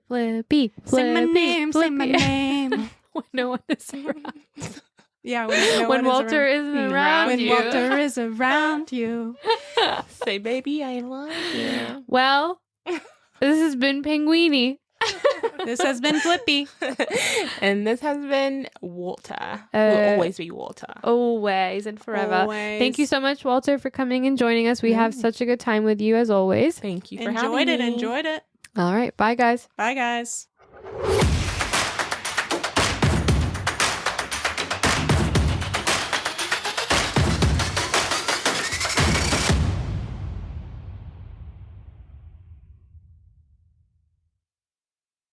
Flippy. Say my name, say my name. When no one is around. Yeah, when Walter isn't around you. When Walter is around you. Say, baby, I love you. Well, this has been Pinguini. This has been Flippy. And this has been Walter. Will always be Walter. Always and forever. Always. Thank you so much, Walter, for coming and joining us. We have such a good time with you, as always. Thank you for having me. Enjoyed it. All right. Bye, guys. Bye, guys.